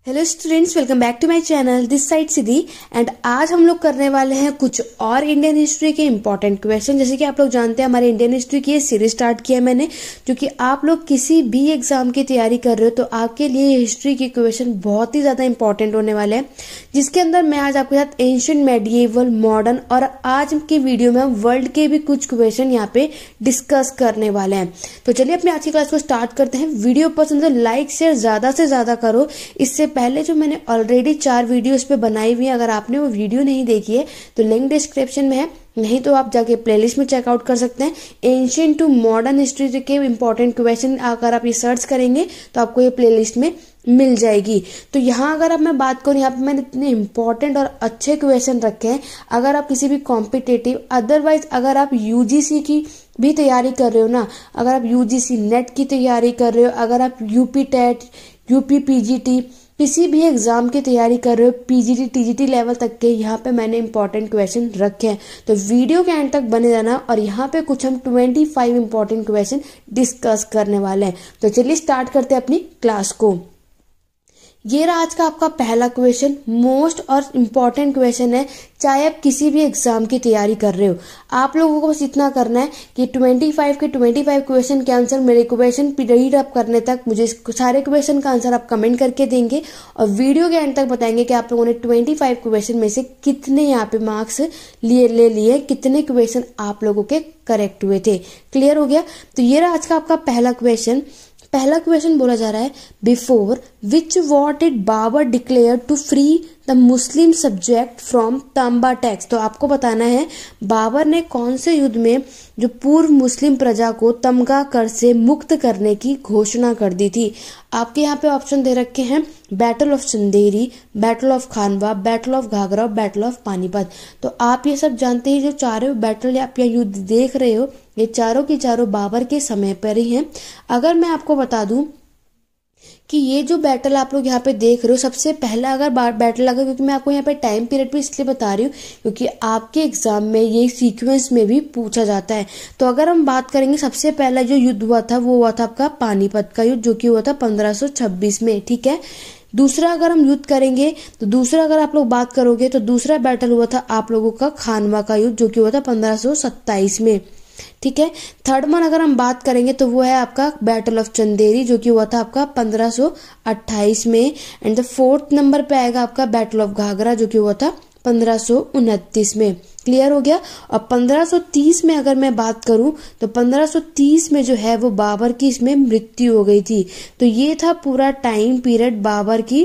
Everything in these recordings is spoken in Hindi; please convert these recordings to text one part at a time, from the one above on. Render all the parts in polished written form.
Hello students, welcome back to my channel. This side Siddhi and आज हम लोग करने वाले हैं कुछ और इंडियन हिस्ट्री के इंपॉर्टेंट क्वेश्चन। जैसे कि आप लोग जानते हैं, हमारे इंडियन हिस्ट्री की ये सीरीज स्टार्ट किया है मैंने, क्योंकि आप लोग किसी भी एग्जाम की तैयारी कर रहे हो तो आपके लिए हिस्ट्री के क्वेश्चन बहुत ही ज्यादा इंपॉर्टेंट होने वाले हैं, जिसके अंदर मैं आज आपके साथ एंशिएंट, मेडिएवल, मॉडर्न और आज की वीडियो में हम वर्ल्ड के भी कुछ क्वेश्चन यहाँ पे डिस्कस करने वाले हैं। तो चलिए अपनी आज की क्लास को स्टार्ट करते हैं। वीडियो पसंद है लाइक शेयर ज्यादा से ज्यादा करो। इससे पहले जो मैंने ऑलरेडी 4 वीडियोस पे बनाई हुई है, अगर आपने वो वीडियो नहीं देखी है तो लिंक डिस्क्रिप्शन में है, नहीं तो आप जाके प्लेलिस्ट में चेकआउट कर सकते हैं। एंशिएंट टू मॉडर्न हिस्ट्री के इंपॉर्टेंट क्वेश्चन अगर आप ये सर्च करेंगे तो आपको ये प्लेलिस्ट में मिल जाएगी। तो यहाँ अगर आप मैं बात करूँ, यहाँ पे मैंने इतने इंपॉर्टेंट और अच्छे क्वेश्चन रखे हैं। अगर आप किसी भी कॉम्पिटेटिव, अदरवाइज अगर आप यूजीसी की भी तैयारी कर रहे हो ना, अगर आप यूजीसी नेट की तैयारी कर रहे हो, अगर आप यूपी टेट, यूपी पीजीटी, किसी भी एग्जाम की तैयारी कर रहे हो, पीजीटी टीजीटी लेवल तक के, यहाँ पे मैंने इंपॉर्टेंट क्वेश्चन रखे हैं। तो वीडियो के एंड तक बने रहना और यहाँ पे कुछ हम 25 इंपॉर्टेंट क्वेश्चन डिस्कस करने वाले हैं। तो चलिए स्टार्ट करते हैं अपनी क्लास को। ये रहा आज का आपका पहला क्वेश्चन, मोस्ट और इम्पॉर्टेंट क्वेश्चन है। चाहे आप किसी भी एग्जाम की तैयारी कर रहे हो, आप लोगों को बस इतना करना है कि 25 के 25 क्वेश्चन के आंसर मेरे क्वेश्चन रीड अप करने तक मुझे सारे क्वेश्चन का आंसर आप कमेंट करके देंगे और वीडियो के एंड तक बताएंगे कि आप लोगों ने 25 क्वेश्चन में से कितने यहाँ पे मार्क्स ले लिए, कितने क्वेश्चन आप लोगों के करेक्ट हुए थे। क्लियर हो गया? तो ये रहा आज का आपका पहला क्वेश्चन। पहला क्वेश्चन बोला जा रहा है, before which war did Babur declare to free the Muslim subject from तांबा टैक्स। तो आपको बताना है बाबर ने कौन से युद्ध में जो पूर्व मुस्लिम प्रजा को तमगा कर से मुक्त करने की घोषणा कर दी थी। आपके यहाँ पे ऑप्शन दे रखे हैं, battle of Chanderi, battle of Khanwa, battle of Ghaghra और बैटल ऑफ पानीपत। तो आप ये सब जानते हैं, जो चारों बैटल आप यहाँ युद्ध देख रहे हो, ये चारों की चारों बाबर के समय पर ही हैं। अगर मैं आपको बता दूं कि ये जो बैटल आप लोग यहाँ पे देख रहे हो, सबसे पहला अगर बैटल लगा, क्योंकि मैं आपको यहाँ पे टाइम पीरियड भी इसलिए बता रही हूँ क्योंकि आपके एग्जाम में ये सीक्वेंस में भी पूछा जाता है। तो अगर हम बात करेंगे, सबसे पहला जो युद्ध हुआ था वो हुआ था आपका पानीपत का युद्ध, जो कि हुआ था 1526 में। ठीक है। दूसरा अगर हम युद्ध करेंगे तो दूसरा अगर आप लोग बात करोगे तो दूसरा बैटल हुआ था आप लोगों का खानवा का युद्ध, जो कि हुआ था 1527 में। ठीक है। थर्ड वन अगर हम बात करेंगे तो वो है आपका बैटल ऑफ चंदेरी, जो कि हुआ था आपका 1528 में। एंड द फोर्थ नंबर पे आएगा आपका बैटल ऑफ घाघरा, जो कि हुआ था 1529 में। क्लियर हो गया? और 1530 में अगर मैं बात करूं तो 1530 में जो है वो बाबर की इसमें मृत्यु हो गई थी। तो ये था पूरा टाइम पीरियड बाबर की।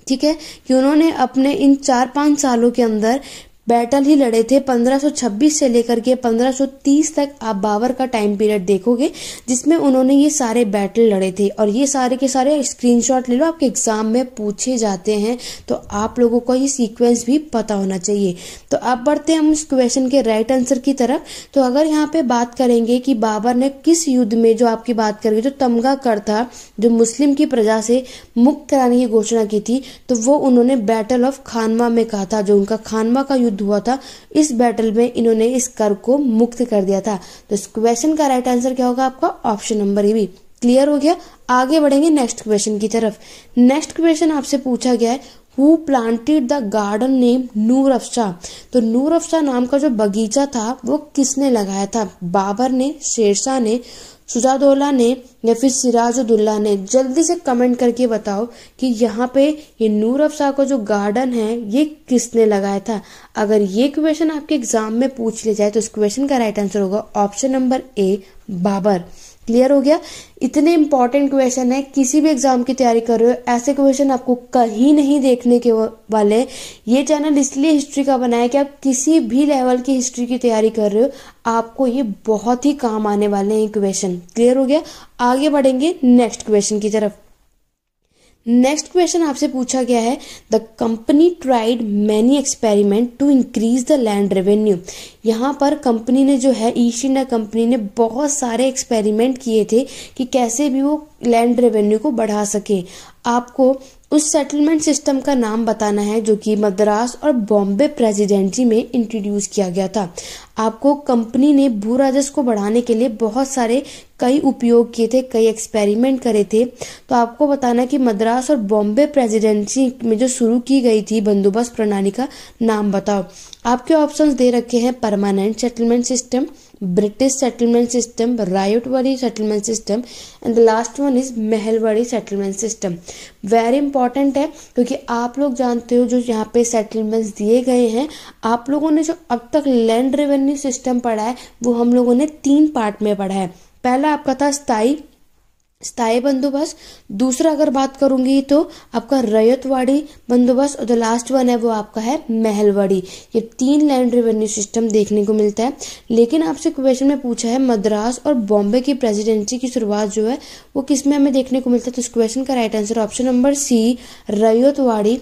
ठीक है, कि उन्होंने अपने इन 4-5 सालों के अंदर बैटल ही लड़े थे। 1526 से लेकर के 1530 तक आप बाबर का टाइम पीरियड देखोगे, जिसमें उन्होंने ये सारे बैटल लड़े थे। और ये सारे के सारे स्क्रीनशॉट ले लो, आपके एग्जाम में पूछे जाते हैं, तो आप लोगों को ये सीक्वेंस भी पता होना चाहिए। तो अब बढ़ते हैं हम इस क्वेश्चन के राइट आंसर की तरफ। तो अगर यहाँ पे बात करेंगे कि बाबर ने किस युद्ध में, जो आपकी बात करेंगे जो तमगा कर था, जो मुस्लिम की प्रजा से मुक्त कराने की घोषणा की थी, तो वो उन्होंने बैटल ऑफ खानवा में कहा था। जो उनका खानवा का युद्ध हुआ था, इस बैटल में इन्होंने इस कर को मुक्त कर दिया था। तो इस क्वेश्चन का राइट आंसर क्या होगा आपका? ऑप्शन नंबर ए भी। क्लियर हो गया? आगे बढ़ेंगे नेक्स्ट क्वेश्चन की तरफ। नेक्स्ट क्वेश्चन आपसे पूछा गया है, who planted the garden name Noor Afsha. तो नूर अफशा नाम का जो बगीचा था वो किसने लगाया था? बाबर ने, शेरशाह ने, शुजाउद्दौला ने या फिर सिराजुद्दौला ने? जल्दी से कमेंट करके बताओ कि यहाँ पे ये नूर अफशा का जो गार्डन है ये किसने लगाया था। अगर ये क्वेश्चन आपके एग्जाम में पूछ लिया जाए तो इस क्वेश्चन का राइट आंसर होगा option number A, Babur. Clear हो गया? इतने इंपॉर्टेंट क्वेश्चन है, किसी भी एग्जाम की तैयारी कर रहे हो ऐसे क्वेश्चन आपको कहीं नहीं देखने के वाले। ये चैनल इसलिए हिस्ट्री का बनाया कि आप किसी भी लेवल की हिस्ट्री की तैयारी कर रहे हो, आपको ये बहुत ही काम आने वाले हैं क्वेश्चन। क्लियर हो गया? आगे बढ़ेंगे नेक्स्ट क्वेश्चन की तरफ। नेक्स्ट क्वेश्चन आपसे पूछा गया है, the company tried many experiment to increase the land revenue. यहाँ पर कंपनी ने जो है, ईस्ट इंडिया कंपनी ने बहुत सारे एक्सपेरिमेंट किए थे कि कैसे भी वो लैंड रेवेन्यू को बढ़ा सके। आपको उस सेटलमेंट सिस्टम का नाम बताना है जो कि मद्रास और बॉम्बे प्रेसिडेंसी में इंट्रोड्यूस किया गया था। आपको कंपनी ने भू राजस्व को बढ़ाने के लिए बहुत सारे कई उपयोग किए थे, कई एक्सपेरिमेंट करे थे। तो आपको बताना है कि मद्रास और बॉम्बे प्रेसिडेंसी में जो शुरू की गई थी बंदोबस्त प्रणाली का नाम बताओ। आपके ऑप्शंस दे रखे हैं permanent settlement system, British settlement system, Ryotwari settlement system and the last one is Mahalwari settlement system. Very important है क्योंकि आप लोग जानते हो जो यहाँ पे सेटलमेंट्स दिए गए हैं, आप लोगों ने जो अब तक लैंड रेवेन्यू सिस्टम पढ़ा है वो हम लोगों ने 3 पार्ट में पढ़ा है। पहला आपका था स्थायी बंदोबस्त, दूसरा अगर बात करूंगी तो आपका रैयतवाड़ी बंदोबस्त और द लास्ट वन है वो आपका है महलवाड़ी। ये 3 लैंड रेवेन्यू सिस्टम देखने को मिलता है। लेकिन आपसे क्वेश्चन में पूछा है मद्रास और बॉम्बे की प्रेसिडेंसी की शुरुआत जो है वो किसमें हमें देखने को मिलता है, तो इस क्वेश्चन का right answer option number C, Ryotwari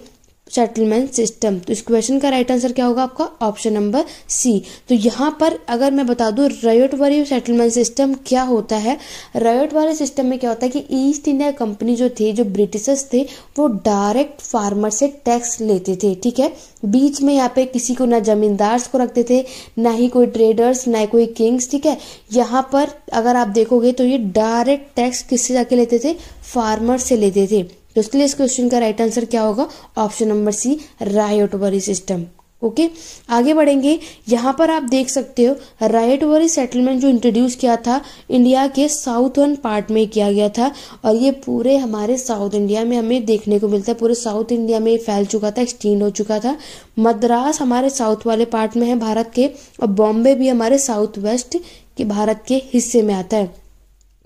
settlement system. तो इस क्वेश्चन का राइट आंसर क्या होगा आपका ऑप्शन नंबर सी। तो यहाँ पर अगर मैं बता दूं रैयतवाड़ी सेटलमेंट सिस्टम क्या होता है, रैयतवाड़ी सिस्टम में क्या होता है कि ईस्ट इंडिया कंपनी जो थे, जो ब्रिटिशर्स थे, वो डायरेक्ट फार्मर से टैक्स लेते थे। ठीक है, बीच में यहाँ पे किसी को ना जमींदार्स को रखते थे, ना ही कोई ट्रेडर्स, ना कोई किंग्स। ठीक है, यहाँ पर अगर आप देखोगे तो ये डायरेक्ट टैक्स किससे जाके लेते थे, फार्मर से लेते थे। तो इसलिए इस क्वेश्चन का राइट आंसर क्या होगा option number C, Ryotwari system. Okay, आगे बढ़ेंगे। यहाँ पर आप देख सकते हो रैयतवाड़ी सेटलमेंट जो इंट्रोड्यूस किया था इंडिया के साउथर्न पार्ट में किया गया था और ये पूरे हमारे साउथ इंडिया में हमें देखने को मिलता है। पूरे साउथ इंडिया में फैल चुका था, एक्सटेंड हो चुका था। मद्रास हमारे साउथ वाले पार्ट में है भारत के, और बॉम्बे भी हमारे साउथ वेस्ट के भारत के हिस्से में आता है।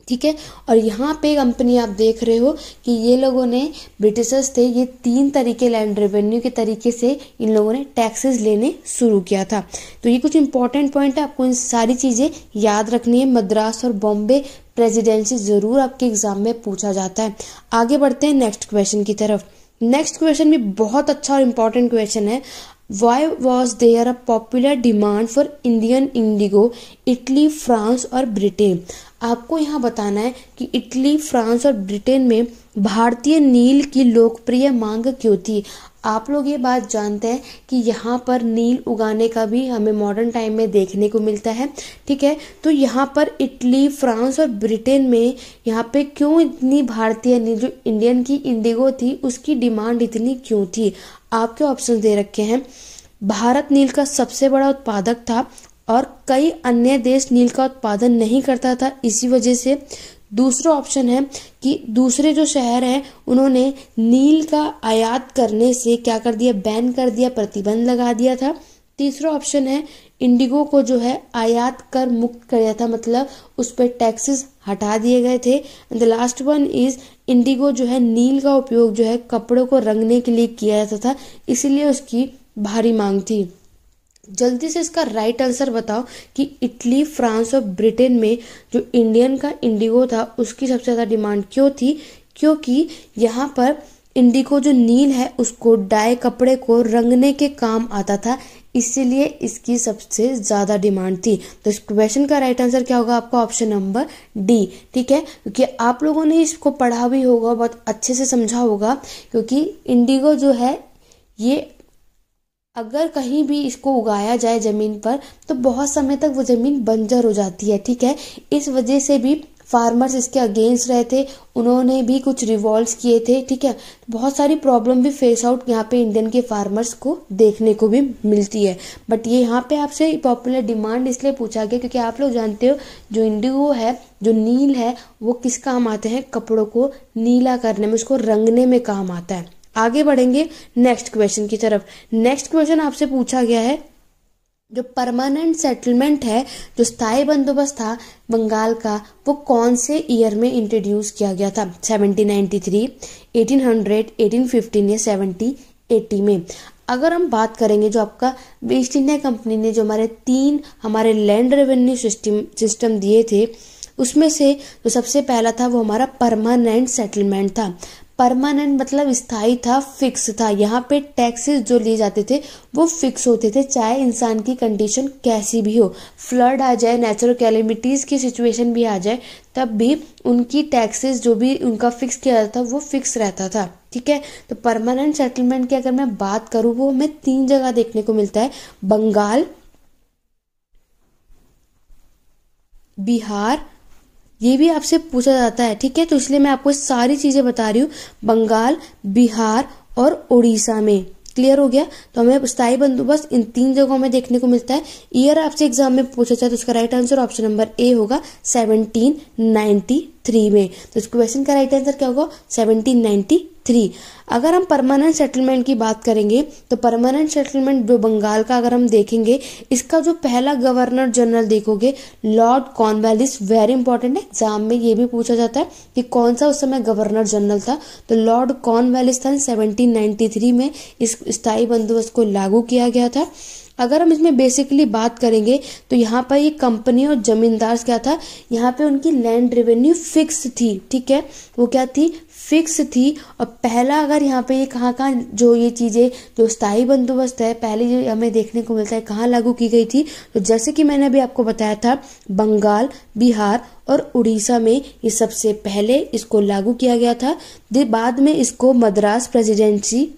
ठीक है, और यहाँ पे कंपनी आप देख रहे हो कि ये लोगों ने, ब्रिटिशर्स थे, ये 3 तरीके लैंड रेवेन्यू के तरीके से इन लोगों ने टैक्सेस लेने शुरू किया था। तो ये कुछ इंपॉर्टेंट पॉइंट है, आपको इन सारी चीजें याद रखनी है। मद्रास और बॉम्बे प्रेसिडेंसी जरूर आपके एग्जाम में पूछा जाता है। आगे बढ़ते हैं नेक्स्ट क्वेश्चन की तरफ। नेक्स्ट क्वेश्चन भी बहुत अच्छा और इम्पोर्टेंट क्वेश्चन है। Why was there a popular demand for Indian indigo, Italy, France और ब्रिटेन? आपको यहाँ बताना है कि इटली, फ्रांस और ब्रिटेन में भारतीय नील की लोकप्रिय मांग क्यों थी। आप लोग ये बात जानते हैं कि यहाँ पर नील उगाने का भी हमें मॉडर्न टाइम में देखने को मिलता है। ठीक है, तो यहाँ पर इटली, फ्रांस और ब्रिटेन में यहाँ पे क्यों इतनी भारतीय नील, जो इंडियन की इंडिगो थी, उसकी डिमांड इतनी क्यों थी? आपके ऑप्शन दे रखे हैं। भारत नील का सबसे बड़ा उत्पादक था और कई अन्य देश नील का उत्पादन नहीं करता था, इसी वजह से। दूसरा ऑप्शन है कि दूसरे जो शहर हैं उन्होंने नील का आयात करने से क्या कर दिया, बैन कर दिया, प्रतिबंध लगा दिया था। तीसरा ऑप्शन है इंडिगो को जो है आयात कर मुक्त कर दिया था, मतलब उस पर टैक्सेस हटा दिए गए थे। And the last one is Indigo जो है नील का उपयोग जो है कपड़ों को रंगने के लिए किया जाता था, इसीलिए उसकी भारी मांग थी। जल्दी से इसका राइट आंसर बताओ कि इटली, फ्रांस और ब्रिटेन में जो इंडियन का इंडिगो था उसकी सबसे ज्यादा डिमांड क्यों थी? क्योंकि यहाँ पर इंडिगो जो नील है उसको डाई, कपड़े को रंगने के काम आता था, इसीलिए इसकी सबसे ज्यादा डिमांड थी। तो इस क्वेश्चन का राइट आंसर क्या होगा आपका ऑप्शन नंबर डी। ठीक है, क्योंकि आप लोगों ने इसको पढ़ा भी होगा, बहुत अच्छे से समझा होगा, क्योंकि इंडिगो जो है ये अगर कहीं भी इसको उगाया जाए जमीन पर तो बहुत समय तक वो जमीन बंजर हो जाती है। ठीक है, इस वजह से भी फार्मर्स इसके अगेंस्ट रहे थे, उन्होंने भी कुछ रिवॉल्ट्स किए थे। ठीक है, बहुत सारी प्रॉब्लम भी फेस आउट यहाँ पे इंडियन के फार्मर्स को देखने को भी मिलती है। बट ये यहाँ पे आपसे पॉपुलर डिमांड इसलिए पूछा गया क्योंकि आप लोग जानते हो जो इंडिगो है, जो नील है, वो किस काम आते हैं, कपड़ों को नीला करने में, उसको रंगने में काम आता है। आगे बढ़ेंगे नेक्स्ट क्वेश्चन की तरफ। नेक्स्ट क्वेश्चन आपसे पूछा गया है जो परमानेंट सेटलमेंट है, जो स्थायी बंदोबस्त था बंगाल का, वो कौन से ईयर में इंट्रोड्यूस किया गया था? 1793, 1800, 1815 या 1780 में। अगर हम बात करेंगे जो आपका ईस्ट इंडिया कंपनी ने जो हमारे लैंड रेवेन्यू सिस्टम दिए थे, उसमें से जो सबसे पहला था वो हमारा परमानेंट सेटलमेंट था। परमानेंट मतलब स्थायी था, फिक्स था। यहाँ पे टैक्सेस जो लिए जाते थे वो फिक्स होते थे, चाहे इंसान की कंडीशन कैसी भी हो, फ्लड आ जाए, नेचुरल कैलेमिटीज की सिचुएशन भी आ जाए, तब भी उनकी टैक्सेस जो भी उनका फिक्स किया जाता था वो फिक्स रहता था। ठीक है, तो परमानेंट सेटलमेंट की अगर मैं बात करूँ वो हमें 3 जगह देखने को मिलता है, बंगाल, बिहार, ये भी आपसे पूछा जाता है। ठीक है, तो इसलिए मैं आपको सारी चीजें बता रही हूँ, बंगाल, बिहार और उड़ीसा में। क्लियर हो गया? तो हमें स्थायी बंदोबस्त इन 3 जगहों में देखने को मिलता है। ईयर आपसे एग्जाम में पूछा जाए तो उसका राइट आंसर ऑप्शन नंबर ए होगा 1793 में। तो इस क्वेश्चन का राइट आंसर क्या होगा? 1793। अगर हम परमानेंट सेटलमेंट की बात करेंगे तो परमानेंट सेटलमेंट जो बंगाल का अगर हम देखेंगे, इसका जो पहला गवर्नर जनरल देखोगे लॉर्ड कॉर्नवालिस, वेरी इंपॉर्टेंट है, एग्जाम में ये भी पूछा जाता है कि कौन सा उस समय गवर्नर जनरल था, तो लॉर्ड कॉर्नवालिस था। 1793 में इस स्थायी बंदोबस्त को लागू किया गया था। अगर हम इसमें बेसिकली बात करेंगे तो यहाँ पर ये कंपनी और जमींदार क्या था, यहाँ पे उनकी लैंड रेवेन्यू फिक्स थी। ठीक है, वो क्या थी? फिक्स थी। और पहला अगर यहाँ पे ये कहाँ जो ये चीजें जो स्थायी बंदोबस्त है पहले जो हमें देखने को मिलता है कहाँ लागू की गई थी, तो जैसे कि मैंने अभी आपको बताया था, बंगाल, बिहार और उड़ीसा में ये सबसे पहले इसको लागू किया गया था। बाद में इसको मद्रास प्रेसिडेंसी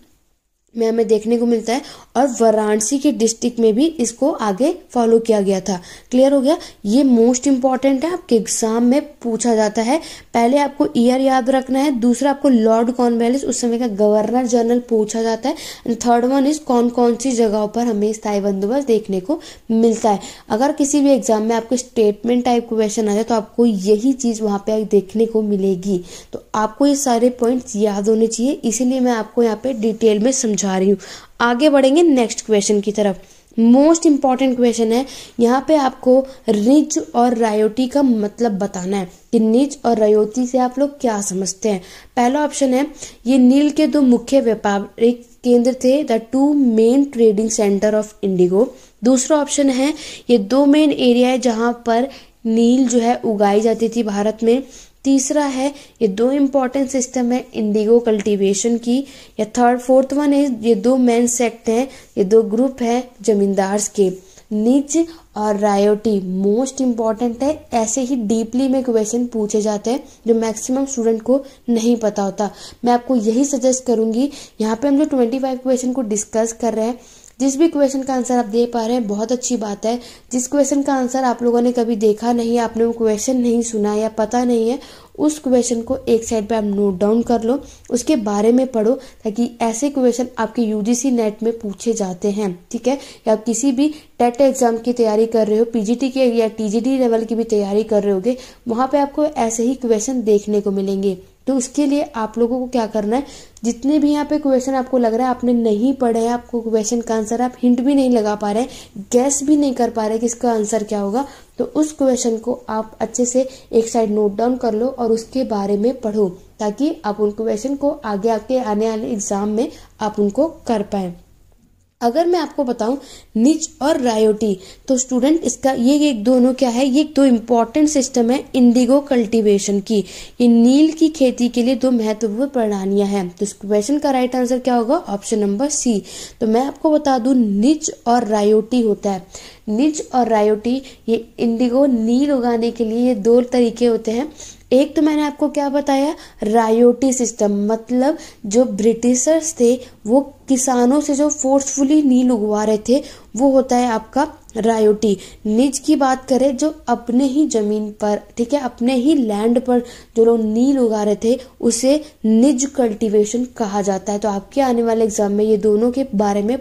में हमें देखने को मिलता है और वाराणसी के डिस्ट्रिक्ट में भी इसको आगे फॉलो किया गया था। क्लियर हो गया? ये मोस्ट इंपॉर्टेंट है, आपके एग्जाम में पूछा जाता है। पहले आपको ईयर याद रखना है, दूसरा आपको लॉर्ड कॉर्नवालिस उस समय का गवर्नर जनरल पूछा जाता है, एंड थर्ड वन इज कौन कौन सी जगहों पर हमें स्थायी बंदोबस्त देखने को मिलता है। अगर किसी भी एग्जाम में आपको स्टेटमेंट टाइप क्वेश्चन आ जाए तो आपको यही चीज वहां पे देखने को मिलेगी। तो आपको ये सारे पॉइंट्स याद होने चाहिए, इसीलिए मैं आपको यहाँ पे डिटेल में समझा रही हूँ। आगे बढ़ेंगे नेक्स्ट क्वेश्चन की तरफ। मोस्ट इंपॉर्टेंट क्वेश्चन है, यहाँ पे आपको निज और रायोटी का मतलब बताना है कि निज और रायोटी से आप लोग क्या समझते हैं। पहला ऑप्शन है, ये नील के 2 मुख्य व्यापारिक केंद्र थे, the 2 main trading centre of Indigo. दूसरा ऑप्शन है, ये 2 मेन एरिया है जहां पर नील जो है उगाई जाती थी भारत में। तीसरा है, ये 2 इंपॉर्टेंट सिस्टम है इंडिगो कल्टीवेशन की। या फोर्थ वन है, ये 2 मेन सेक्ट हैं, ये 2 ग्रुप है जमींदार्स के। निज और रायोटी मोस्ट इंपॉर्टेंट है, ऐसे ही डीपली में क्वेश्चन पूछे जाते हैं जो मैक्सिमम स्टूडेंट को नहीं पता होता। मैं आपको यही सजेस्ट करूंगी, यहाँ पे हम जो 25 क्वेश्चन को डिस्कस कर रहे हैं, जिस भी क्वेश्चन का आंसर आप दे पा रहे हैं बहुत अच्छी बात है। जिस क्वेश्चन का आंसर आप लोगों ने कभी देखा नहीं, आपने वो क्वेश्चन नहीं सुना या पता नहीं है, उस क्वेश्चन को एक साइड पे आप नोट डाउन कर लो, उसके बारे में पढ़ो, ताकि ऐसे क्वेश्चन आपके यूजीसी नेट में पूछे जाते हैं। ठीक है, या आप किसी भी टेट एग्जाम की तैयारी कर रहे हो, पीजीटी के या टीजीटी लेवल की भी तैयारी कर रहे होगे, वहां पे आपको ऐसे ही क्वेश्चन देखने को मिलेंगे। तो उसके लिए आप लोगों को क्या करना है, जितने भी यहाँ पे क्वेश्चन आपको लग रहा है आपने नहीं पढ़े हैं, आपको क्वेश्चन का आंसर आप हिंट भी नहीं लगा पा रहे हैं, गैस भी नहीं कर पा रहे कि इसका आंसर क्या होगा, तो उस क्वेश्चन को आप अच्छे से एक साइड नोट डाउन कर लो और उसके बारे में पढ़ो, ताकि आप उन क्वेश्चन को आगे आके आने वाले एग्जाम में आप उनको कर पाए। अगर मैं आपको बताऊं निज और रायोटी, तो स्टूडेंट इसका ये एक दोनों क्या है, ये 2 इंपॉर्टेंट सिस्टम है इंडिगो कल्टीवेशन की। ये नील की खेती के लिए 2 महत्वपूर्ण प्रणालियां हैं। तो इस क्वेश्चन का राइट आंसर क्या होगा? Option number C. तो मैं आपको बता दूं निज और रायोटी होता है। निज और रायोटी ये इंडिगो नील उगाने के लिए ये 2 तरीके होते हैं। एक तो मैंने आपको क्या बताया, रायोटी सिस्टम, मतलब जो ब्रिटिशर्स थे वो किसानों से जो फोर्सफुली नील उगवा रहे थे, वो होता है आपका रायोटी। निज की बात करें, जो अपने ही जमीन पर, ठीक है, अपने ही लैंड पर जो लोग नील उगा रहे थे, उसे निज कल्टीवेशन कहा जाता है। तो आपके आने वाले एग्जाम में ये दोनों के बारे में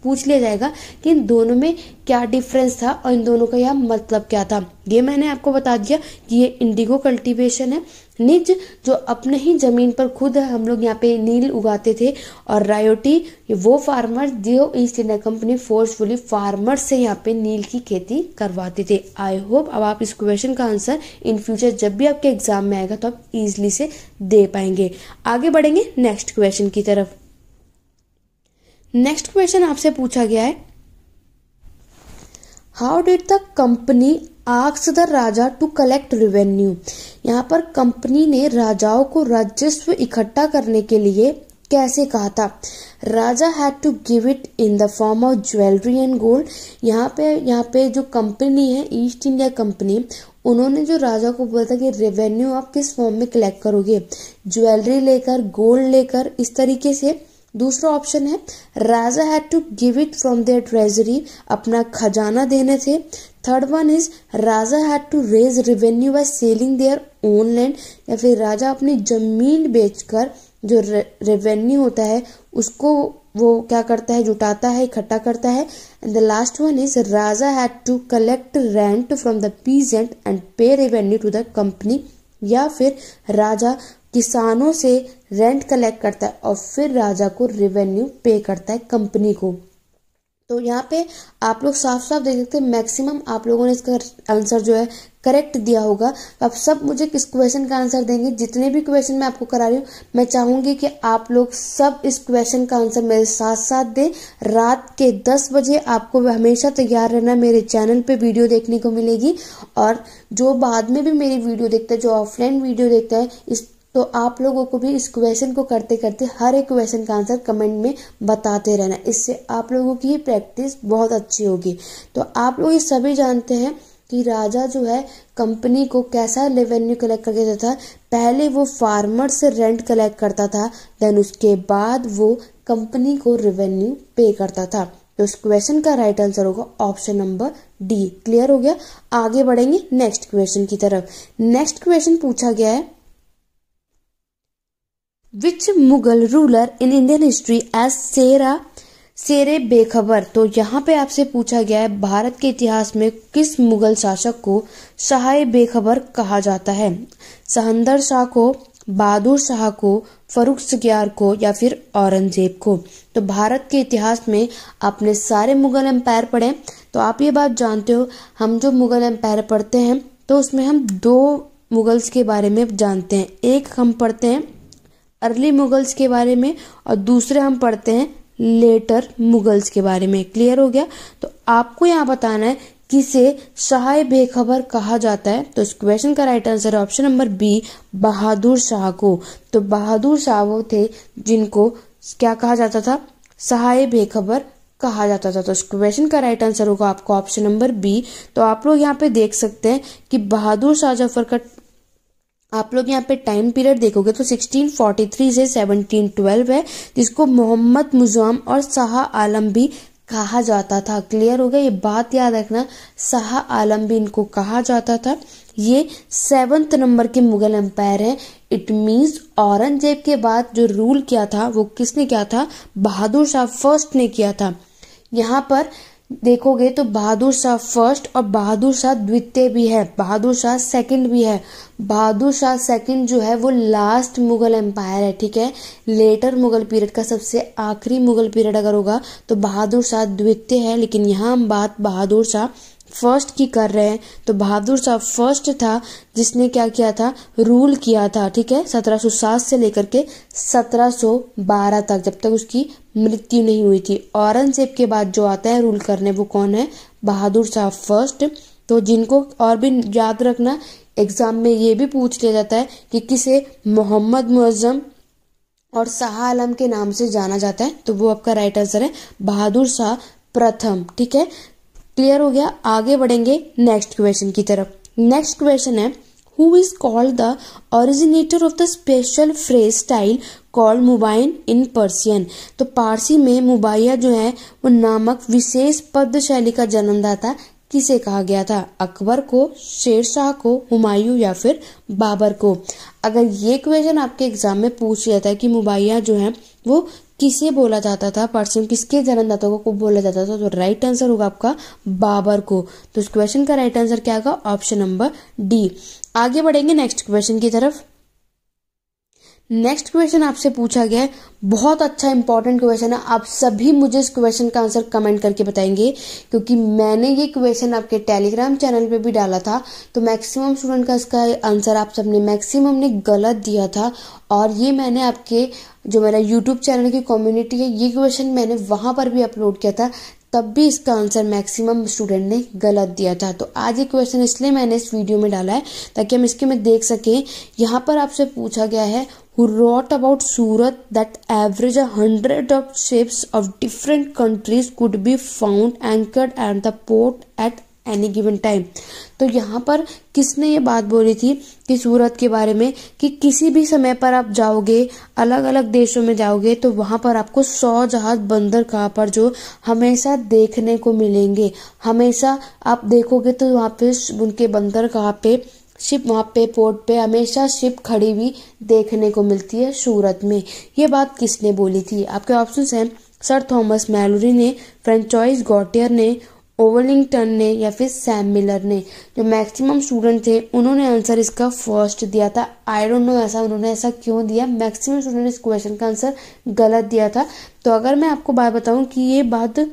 पूछ लिया जाएगा कि इन दोनों में क्या डिफरेंस था और इन दोनों का यह मतलब क्या था। ये मैंने आपको बता दिया कि ये इंडिगो कल्टीवेशन है। निज जो अपने ही जमीन पर खुद हम लोग यहाँ पे नील उगाते थे, और रायोटी वो फार्मर जो east India company forcefully farmer से यहाँ पे नील की खेती करवाते थे। आई होप अब आप इस क्वेश्चन का आंसर इन फ्यूचर जब भी आपके एग्जाम में आएगा तो आप इजिली से दे पाएंगे। आगे बढ़ेंगे नेक्स्ट क्वेश्चन की तरफ। नेक्स्ट क्वेश्चन आपसे पूछा गया है, how did the company asked the raja to collect revenue. यहाँ पर कंपनी ने राजाओं को राजस्व इकट्ठा करने के लिए कैसे कहा था? Raja had to give it in the form of jewellery and gold. यहाँ पे जो कंपनी है ईस्ट इंडिया कंपनी, उन्होंने जो राजा को बोला था कि रेवेन्यू आप किस फॉर्म में कलेक्ट करोगे, ज्वेलरी लेकर, गोल्ड लेकर, इस तरीके से। दूसरा ऑप्शन है raja had to give it from their treasury, अपना खजाना देने थे। Third one is raja had to raise revenue by selling their own land, या फिर राजा अपनी जमीन बेचकर जो रेवेन्यू होता है उसको वो क्या करता है, जुटाता है, इकट्ठा करता है। And the last one is raja had to collect rent from the peasant and pay revenue to the company, या फिर राजा किसानों से रेंट कलेक्ट करता है और फिर राजा को रेवेन्यू पे करता है कंपनी को। तो यहाँ पे आप लोग साफ साफ देख सकते हैं मैक्सिमम आप लोगों ने इसका आंसर जो है करेक्ट दिया होगा। आप सब मुझे किस क्वेश्चन का आंसर देंगे, जितने भी क्वेश्चन मैं आपको करा रही हूँ, मैं चाहूंगी कि आप लोग सब इस क्वेश्चन का आंसर मेरे साथ साथ दें। रात के 10 बजे आपको हमेशा तैयार रहना, मेरे चैनल पे वीडियो देखने को मिलेगी। और जो बाद में भी मेरी वीडियो देखता है, जो ऑफलाइन वीडियो देखता है, इस तो आप लोगों को भी इस क्वेश्चन को करते करते हर एक क्वेश्चन का आंसर कमेंट में बताते रहना। इससे आप लोगों की प्रैक्टिस बहुत अच्छी होगी। तो आप लोग ये सभी जानते हैं कि राजा जो है कंपनी को कैसा रेवेन्यू कलेक्ट करके देता था। पहले वो फार्मर से रेंट कलेक्ट करता था, देन उसके बाद वो कंपनी को रेवेन्यू पे करता था। तो इस क्वेश्चन का राइट आंसर होगा ऑप्शन नंबर डी। क्लियर हो गया? आगे बढ़ेंगे नेक्स्ट क्वेश्चन की तरफ। नेक्स्ट क्वेश्चन पूछा गया है, which Mughal ruler in Indian history as शेरे बेखबर। तो यहाँ पे आपसे पूछा गया है भारत के इतिहास में किस मुगल शासक को शाह बेखबर कहा जाता है? सहंदर शाह को, बहादुर शाह को, फर्रुखसियार को, या फिर औरंगजेब को। तो भारत के इतिहास में आपने सारे मुगल एम्पायर पढ़े, तो आप ये बात जानते हो हम जो मुगल एम्पायर पढ़ते हैं तो उसमें हम दो मुगल्स के बारे में जानते हैं। एक हम पढ़ते हैं अर्ली मुगल्स के बारे में और दूसरे हम पढ़ते हैं लेटर मुगल्स के बारे में। क्लियर हो गया? तो आपको यहाँ बताना है किसे शाह बेखबर कहा जाता है। तो इस क्वेश्चन का राइट आंसर है option number B, Bahadur Shah को। तो बहादुर शाह वो थे जिनको क्या कहा जाता था? शाह बेखबर कहा जाता था। तो इस क्वेश्चन का राइट आंसर होगा आपका ऑप्शन नंबर बी। तो आप लोग यहाँ पे देख सकते हैं कि बहादुर शाह जफर का आप लोग यहाँ पे टाइम पीरियड देखोगे तो 1643 से 1712 है, जिसको मोहम्मद मुज़्ज़म और शाह आलम भी कहा जाता था। क्लियर हो गया? ये बात याद रखना, शाह आलम भी इनको कहा जाता था। ये 7th नंबर के मुगल एम्पायर है। इट मीन्स औरंगजेब के बाद जो रूल किया था वो किसने किया था? बहादुर शाह फर्स्ट ने किया था। यहाँ पर देखोगे तो बहादुर शाह फर्स्ट और बहादुर शाह द्वितीय भी है, बहादुर शाह सेकंड भी है। बहादुर शाह सेकंड जो है वो लास्ट मुगल एम्पायर है, ठीक है। लेटर मुगल पीरियड का सबसे आखिरी मुगल पीरियड अगर होगा तो बहादुर शाह द्वितीय है, लेकिन यहाँ हम बात बहादुर शाह फर्स्ट की कर रहे हैं। तो बहादुर शाह फर्स्ट था जिसने क्या किया था? रूल किया था, ठीक है, 1707 से लेकर के 1712 तक, जब तक उसकी मृत्यु नहीं हुई थी। औरंगजेब के बाद जो आता है रूल करने वो कौन है? बहादुर शाह फर्स्ट। तो जिनको और भी याद रखना, एग्जाम में ये भी पूछ लिया जाता है कि किसे मोहम्मद मुअज्जम और शाह आलम के नाम से जाना जाता है, तो वो आपका राइट आंसर है बहादुर शाह प्रथम, ठीक है। क्लियर हो गया? आगे बढ़ेंगे नेक्स्ट क्वेश्चन की तरफ। नेक्स्ट क्वेश्चन है, who is called the originator of the special phrase style called मुबाइन इन पर्सियन। तो पारसी में मुबाया जो है वो नामक विशेष पद शैली का जन्मदाता किसे कहा गया था? अकबर को, शेरशाह को, हुमायूं या फिर बाबर को। अगर ये क्वेश्चन आपके एग्जाम में पूछ लिया था कि मुबाया जो है वो किसे बोला जाता था, पर्सन किसके जन्मदाता को बोला जाता था, तो राइट आंसर होगा आपका बाबर को। तो इस क्वेश्चन का राइट आंसर क्या होगा? Option number D. आगे बढ़ेंगे नेक्स्ट क्वेश्चन की तरफ। नेक्स्ट क्वेश्चन आपसे पूछा गया है, बहुत अच्छा इंपॉर्टेंट क्वेश्चन है। आप सभी मुझे इस क्वेश्चन का आंसर कमेंट करके बताएंगे, क्योंकि मैंने ये क्वेश्चन आपके टेलीग्राम चैनल पे भी डाला था, तो मैक्सिमम स्टूडेंट का इसका आंसर आप सबने मैक्सिमम ने गलत दिया था। और ये मैंने आपके जो मेरा यूट्यूब चैनल की कम्युनिटी है, ये क्वेश्चन मैंने वहां पर भी अपलोड किया था, तब भी इसका आंसर मैक्सिमम स्टूडेंट ने गलत दिया था। तो आज ये क्वेश्चन इसलिए मैंने इस वीडियो में डाला है ताकि हम इसके में देख सकें। यहाँ पर आपसे पूछा गया है who wrote about Surat that average 100 of ships of different countries could be found anchored at the port at any given time. तो यहाँ पर किसने ये बात बोली थी कि सूरत के बारे में कि किसी भी समय पर आप जाओगे, अलग अलग देशों में जाओगे तो वहां पर आपको 100 जहाज बंदरगाह पर जो हमेशा देखने को मिलेंगे। हमेशा आप देखोगे तो वहां पे उनके बंदरगाह पे शिप, वहां पे पोर्ट पे हमेशा शिप खड़ी हुई देखने को मिलती है सूरत में। ये बात किसने बोली थी? आपके ऑप्शंस हैं सर थॉमस मैलोरी ने, फ्रेंचॉइस गॉटियर ने, ओवलिंगटन ने या फिर सैम मिलर ने। जो मैक्सिमम स्टूडेंट थे उन्होंने आंसर इसका फर्स्ट दिया था। आई डोंट नो उन्होंने ऐसा क्यों दिया, मैक्सिमम स्टूडेंट ने इस क्वेश्चन का आंसर गलत दिया था। तो अगर मैं आपको बात बताऊं कि ये बात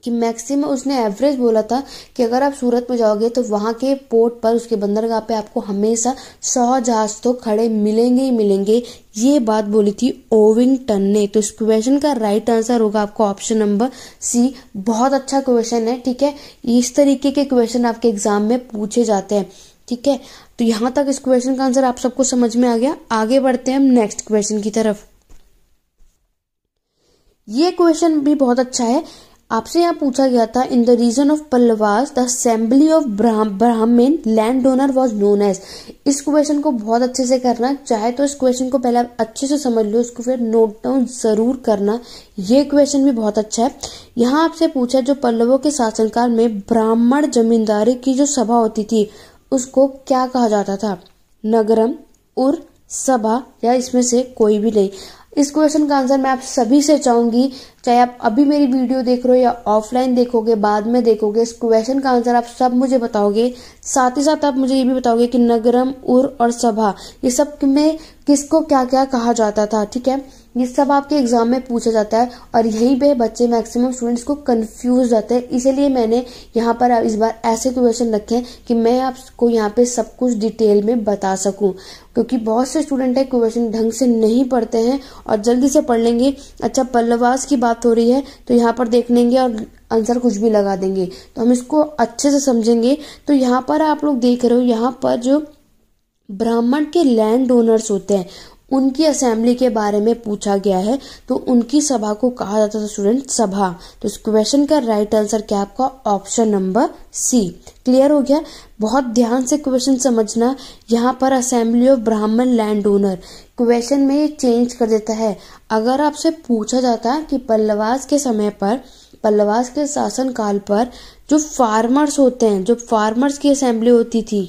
कि मैक्सिमम उसने एवरेज बोला था कि अगर आप सूरत में जाओगे तो वहां के पोर्ट पर, उसके बंदरगाह पे आपको हमेशा 100 जहाज तो खड़े मिलेंगे ही मिलेंगे। ये बात बोली थी ओविंगटन ने। तो इस क्वेश्चन का राइट आंसर होगा आपको ऑप्शन नंबर सी। बहुत अच्छा क्वेश्चन है, ठीक है। इस तरीके के क्वेश्चन आपके एग्जाम में पूछे जाते हैं, ठीक है। तो यहाँ तक इस क्वेश्चन का आंसर आप सबको समझ में आ गया। आगे बढ़ते हैं हम नेक्स्ट क्वेश्चन की तरफ। ये क्वेश्चन भी बहुत अच्छा है। आपसे यहाँ पूछा गया था in the region of Pallavas the assembly of Brahmin land owner was known as. इस क्वेश्चन को बहुत अच्छे से करना, चाहे तो इस क्वेश्चन को पहले आप अच्छे से समझ लो, इसको फिर नोट डाउन जरूर करना। ये क्वेश्चन भी बहुत अच्छा है। यहाँ आपसे पूछा जो पल्लवों के शासनकाल में ब्राह्मण जमींदारी की जो सभा होती थी उसको क्या कहा जाता था? नगरम, उर, सभा या इसमें से कोई भी नहीं। इस क्वेश्चन का आंसर मैं आप सभी से चाहूंगी, चाहे आप अभी मेरी वीडियो देख रहे हो या ऑफलाइन देखोगे, बाद में देखोगे, इस क्वेश्चन का आंसर आप सब मुझे बताओगे। साथ ही साथ आप मुझे ये भी बताओगे कि नगरम, उर और सभा ये सब में किसको क्या क्या कहा जाता था, ठीक है। ये सब आपके एग्जाम में पूछा जाता है और यहीं पे बच्चे मैक्सिमम स्टूडेंट्स को कंफ्यूज जाते हैं। इसीलिए मैंने यहाँ पर इस बार ऐसे क्वेश्चन रखे हैं कि मैं आपको यहाँ पे सब कुछ डिटेल में बता सकूं, क्योंकि बहुत से स्टूडेंट है क्वेश्चन ढंग से नहीं पढ़ते हैं और जल्दी से पढ़ लेंगे। अच्छा, पल्लवास की बात हो रही है तो यहाँ पर देख लेंगे और आंसर कुछ भी लगा देंगे। तो हम इसको अच्छे से समझेंगे। तो यहाँ पर आप लोग देख रहे हो, यहाँ पर जो ब्राह्मण के लैंड ओनर्स होते हैं उनकी असेंबली के बारे में पूछा गया है। तो उनकी सभा को कहा जाता था स्टूडेंट सभा। तो इस क्वेश्चन का राइट आंसर क्या आपका ऑप्शन नंबर सी। क्लियर हो गया? बहुत ध्यान से क्वेश्चन समझना। यहाँ पर assembly of Brahmin land owner question में ये चेंज कर देता है। अगर आपसे पूछा जाता कि पल्लवास के समय पर, पल्लवास के शासन काल पर जो फार्मर्स होते हैं, जो फार्मर्स की असेंबली होती थी,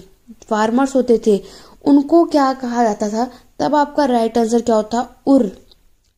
फार्मर्स होते थे, उनको क्या कहा जाता था, तब आपका राइट आंसर क्या होता? उर,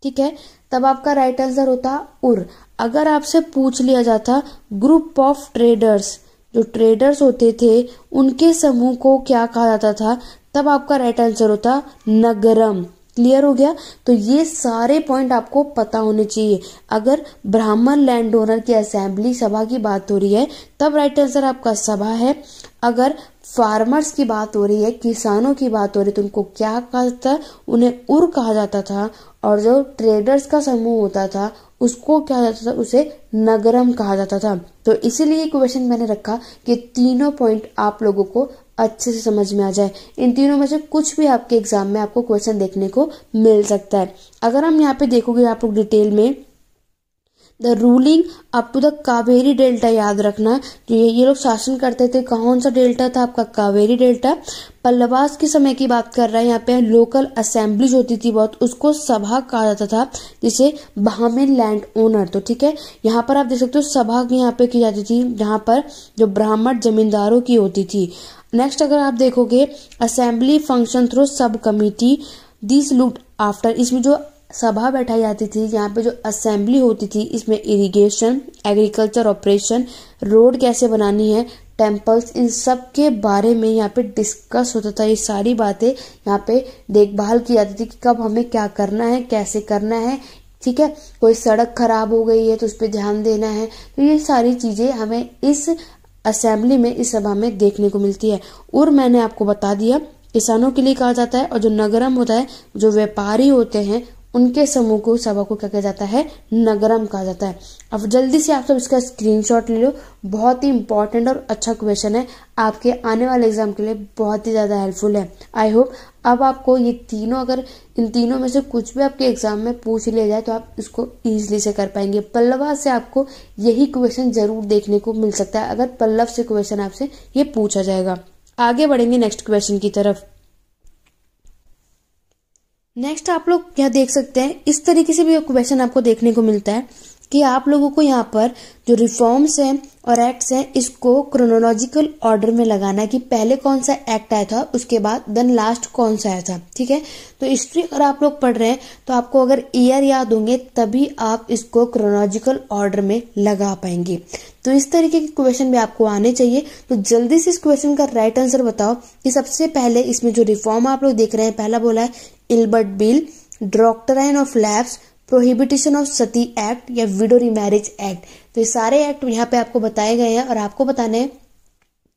ठीक है। तब आपका राइट आंसर होता उर। अगर आपसे पूछ लिया जाता ग्रुप ऑफ ट्रेडर्स, जो ट्रेडर्स होते थे उनके समूह को क्या कहा जाता था, तब आपका राइट आंसर होता नगरम। क्लियर हो गया? तो ये सारे पॉइंट आपको पता होने चाहिए। अगर ब्राह्मण लैंड ओनर की असेंबली सभा की बात हो रही है तब राइट आंसर आपका सभा है। अगर फार्मर्स की बात हो रही है, किसानों की बात हो रही है, तो उनको क्या कहा जाता है? उन्हें उर कहा जाता था। और जो ट्रेडर्स का समूह होता था उसको क्या जाता था? उसे नगरम कहा जाता था। तो इसीलिए क्वेश्चन मैंने रखा कि तीनों पॉइंट आप लोगों को अच्छे से समझ में आ जाए। इन तीनों में से कुछ भी आपके एग्जाम में आपको क्वेश्चन देखने को मिल सकता है। अगर हम यहाँ पे देखोगे आप लोग डिटेल में, the ruling up to the Kaveri delta, याद रखना जो ये लोग शासन करते थे, कौन सा डेल्टा था आपका? कावेरी डेल्टा। पल्लवास के समय की बात कर रहा है यहाँ पे। लोकल असेंबलीज होती थी बहुत, उसको सभा कहा जाता था, जिसे ब्राह्मण लैंड ओनर। तो ठीक है, यहाँ पर आप देख सकते हो सभा यहाँ पे की जाती थी, जहाँ पर जो ब्राह्मण जमींदारों की होती थी। नेक्स्ट अगर आप देखोगे असेंबली फंक्शन थ्रू सब कमिटी दिस लुक्ड आफ्टर, इसमें जो सभा बैठाई जाती थी, यहाँ पे जो असेंबली होती थी, इसमें इरिगेशन, एग्रीकल्चर ऑपरेशन, रोड कैसे बनानी है, टेम्पल्स, इन सब के बारे में यहाँ पे डिस्कस होता था। ये सारी बातें यहाँ पे देखभाल की जाती थी कि कब हमें क्या करना है, कैसे करना है, ठीक है। कोई सड़क खराब हो गई है तो उस पर ध्यान देना है। तो ये सारी चीजें हमें इस असेंबली में, इस सभा में देखने को मिलती है। और मैंने आपको बता दिया किसानों के लिए कहा जाता है, और जो नगरम होता है, जो व्यापारी होते हैं उनके समूह को सभा को क्या कहा जाता है, नगरम कहा जाता है। अब जल्दी से आप सब इसका स्क्रीनशॉट ले लो, बहुत ही इंपॉर्टेंट और अच्छा क्वेश्चन है, आपके आने वाले एग्जाम के लिए बहुत ही ज्यादा हेल्पफुल है। आई होप अब आपको ये तीनों, अगर इन तीनों में से कुछ भी आपके एग्जाम में पूछ लिया जाए तो आप इसको इजीली से कर पाएंगे। पल्लवा से आपको यही क्वेश्चन जरूर देखने को मिल सकता है, अगर पल्लव से क्वेश्चन आपसे ये पूछा जाएगा। आगे बढ़ेंगे नेक्स्ट क्वेश्चन की तरफ। नेक्स्ट आप लोग यहाँ देख सकते हैं, इस तरीके से भी क्वेश्चन आपको देखने को मिलता है कि आप लोगों को यहाँ पर जो रिफॉर्म्स हैं और एक्ट्स हैं इसको क्रोनोलॉजिकल ऑर्डर में लगाना है कि पहले कौन सा एक्ट आया था, उसके बाद देन लास्ट कौन सा आया था। ठीक है, तो हिस्ट्री अगर आप लोग पढ़ रहे हैं तो आपको अगर ईयर याद होंगे तभी आप इसको क्रोनोलॉजिकल ऑर्डर में लगा पाएंगे। तो इस तरीके के क्वेश्चन भी आपको आने चाहिए। तो जल्दी से इस क्वेश्चन का राइट आंसर बताओ कि सबसे पहले इसमें जो रिफॉर्म आप लोग देख रहे हैं, पहला बोला है Ilbert bill, doctrine of lapse, prohibition of Sati act या विडो रीमैरिज एक्ट। तो ये सारे एक्ट यहाँ पे आपको बताए गए हैं और आपको बताना है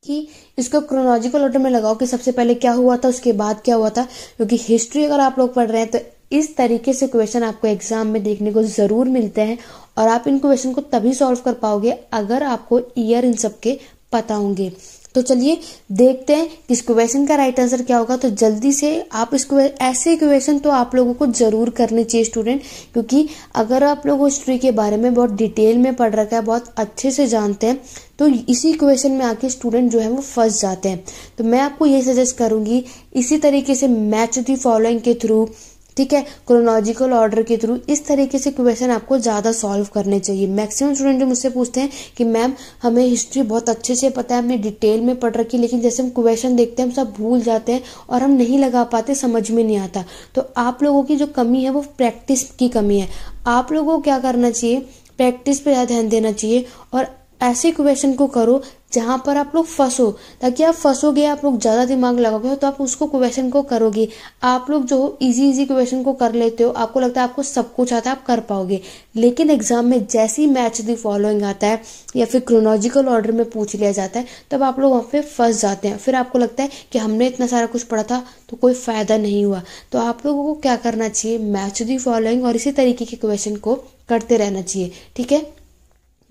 कि इसको क्रोनोलॉजिकल ऑर्डर में लगाओ कि सबसे पहले क्या हुआ था, उसके बाद क्या हुआ था। क्योंकि हिस्ट्री अगर आप लोग पढ़ रहे हैं तो इस तरीके से क्वेश्चन आपको एग्जाम में देखने को जरूर मिलते हैं और आप इन क्वेश्चन को तभी सॉल्व कर पाओगे अगर आपको ईयर इन सबके पता होंगे। तो चलिए देखते हैं कि इस क्वेश्चन का राइट आंसर क्या होगा। तो जल्दी से आप इसको, ऐसे क्वेश्चन तो आप लोगों को जरूर करने चाहिए स्टूडेंट, क्योंकि अगर आप लोग हिस्ट्री के बारे में बहुत डिटेल में पढ़ रखा है, बहुत अच्छे से जानते हैं, तो इसी क्वेश्चन में आके स्टूडेंट जो है वो फंस जाते हैं। तो मैं आपको ये सजेस्ट करूंगी इसी तरीके से मैच द फॉलोइंग के थ्रू, ठीक है, क्रोनोलॉजिकल ऑर्डर के थ्रू, इस तरीके से क्वेश्चन आपको ज्यादा सॉल्व करने चाहिए। मैक्सिमम स्टूडेंट जो मुझसे पूछते हैं कि मैम हमें हिस्ट्री बहुत अच्छे से पता है, हमने डिटेल में पढ़ रखी, लेकिन जैसे हम क्वेश्चन देखते हैं हम सब भूल जाते हैं और हम नहीं लगा पाते, समझ में नहीं आता। तो आप लोगों की जो कमी है वो प्रैक्टिस की कमी है। आप लोगों को क्या करना चाहिए, प्रैक्टिस पे ज्यादा ध्यान देना चाहिए और ऐसे क्वेश्चन को करो जहां पर आप लोग फंसो, ताकि आप फंसोगे, आप लोग ज्यादा दिमाग लगाओगे तो आप उसको क्वेश्चन को करोगे। आप लोग जो इजी क्वेश्चन को कर लेते हो, आपको लगता है आपको सब कुछ आता है, आप कर पाओगे, लेकिन एग्जाम में जैसे ही मैच द फॉलोइंग आता है या फिर क्रोनोलॉजिकल ऑर्डर में पूछ लिया जाता है तब आप लोग वहां पे फंस जाते हैं। फिर आपको लगता है कि हमने इतना सारा कुछ पढ़ा था तो कोई फायदा नहीं हुआ। तो आप लोगों को क्या करना चाहिए, मैच द फॉलोइंग और इसी तरीके के क्वेश्चन को करते रहना चाहिए। ठीक है,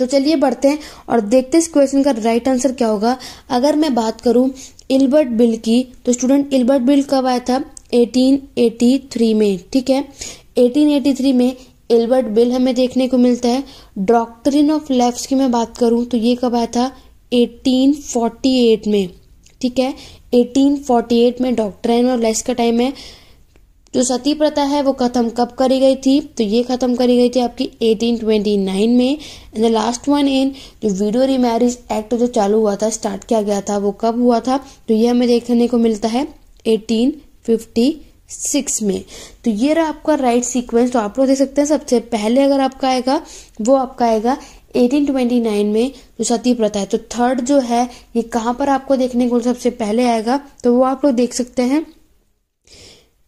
तो चलिए बढ़ते हैं और देखते हैं इस क्वेश्चन का राइट आंसर क्या होगा। अगर मैं बात करूं इल्बर्ट बिल की, तो स्टूडेंट इल्बर्ट बिल कब आया था, 1883 में। ठीक है, 1883 में इल्बर्ट बिल हमें देखने को मिलता है। डॉक्ट्रिन ऑफ लैप्स की मैं बात करूं तो ये कब आया था, 1848 में। ठीक है, 1848 में डॉक्ट्रिन ऑफ लैप्स का टाइम है। जो सती प्रथा है वो खत्म कब करी गई थी, तो ये खत्म करी गई थी आपकी 1829 में। And the last one in जो विडो रीमैरिज एक्ट जो चालू हुआ था, स्टार्ट किया गया था, वो कब हुआ था, तो ये हमें देखने को मिलता है 1856 में। तो ये रहा आपका राइट सीक्वेंस। तो आप लोग देख सकते हैं सबसे पहले अगर आपका आएगा वो आपका आएगा 1829 में जो सती प्रथा है। तो थर्ड जो है ये कहाँ पर आपको देखने को सबसे पहले आएगा, तो वो आप लोग देख सकते हैं।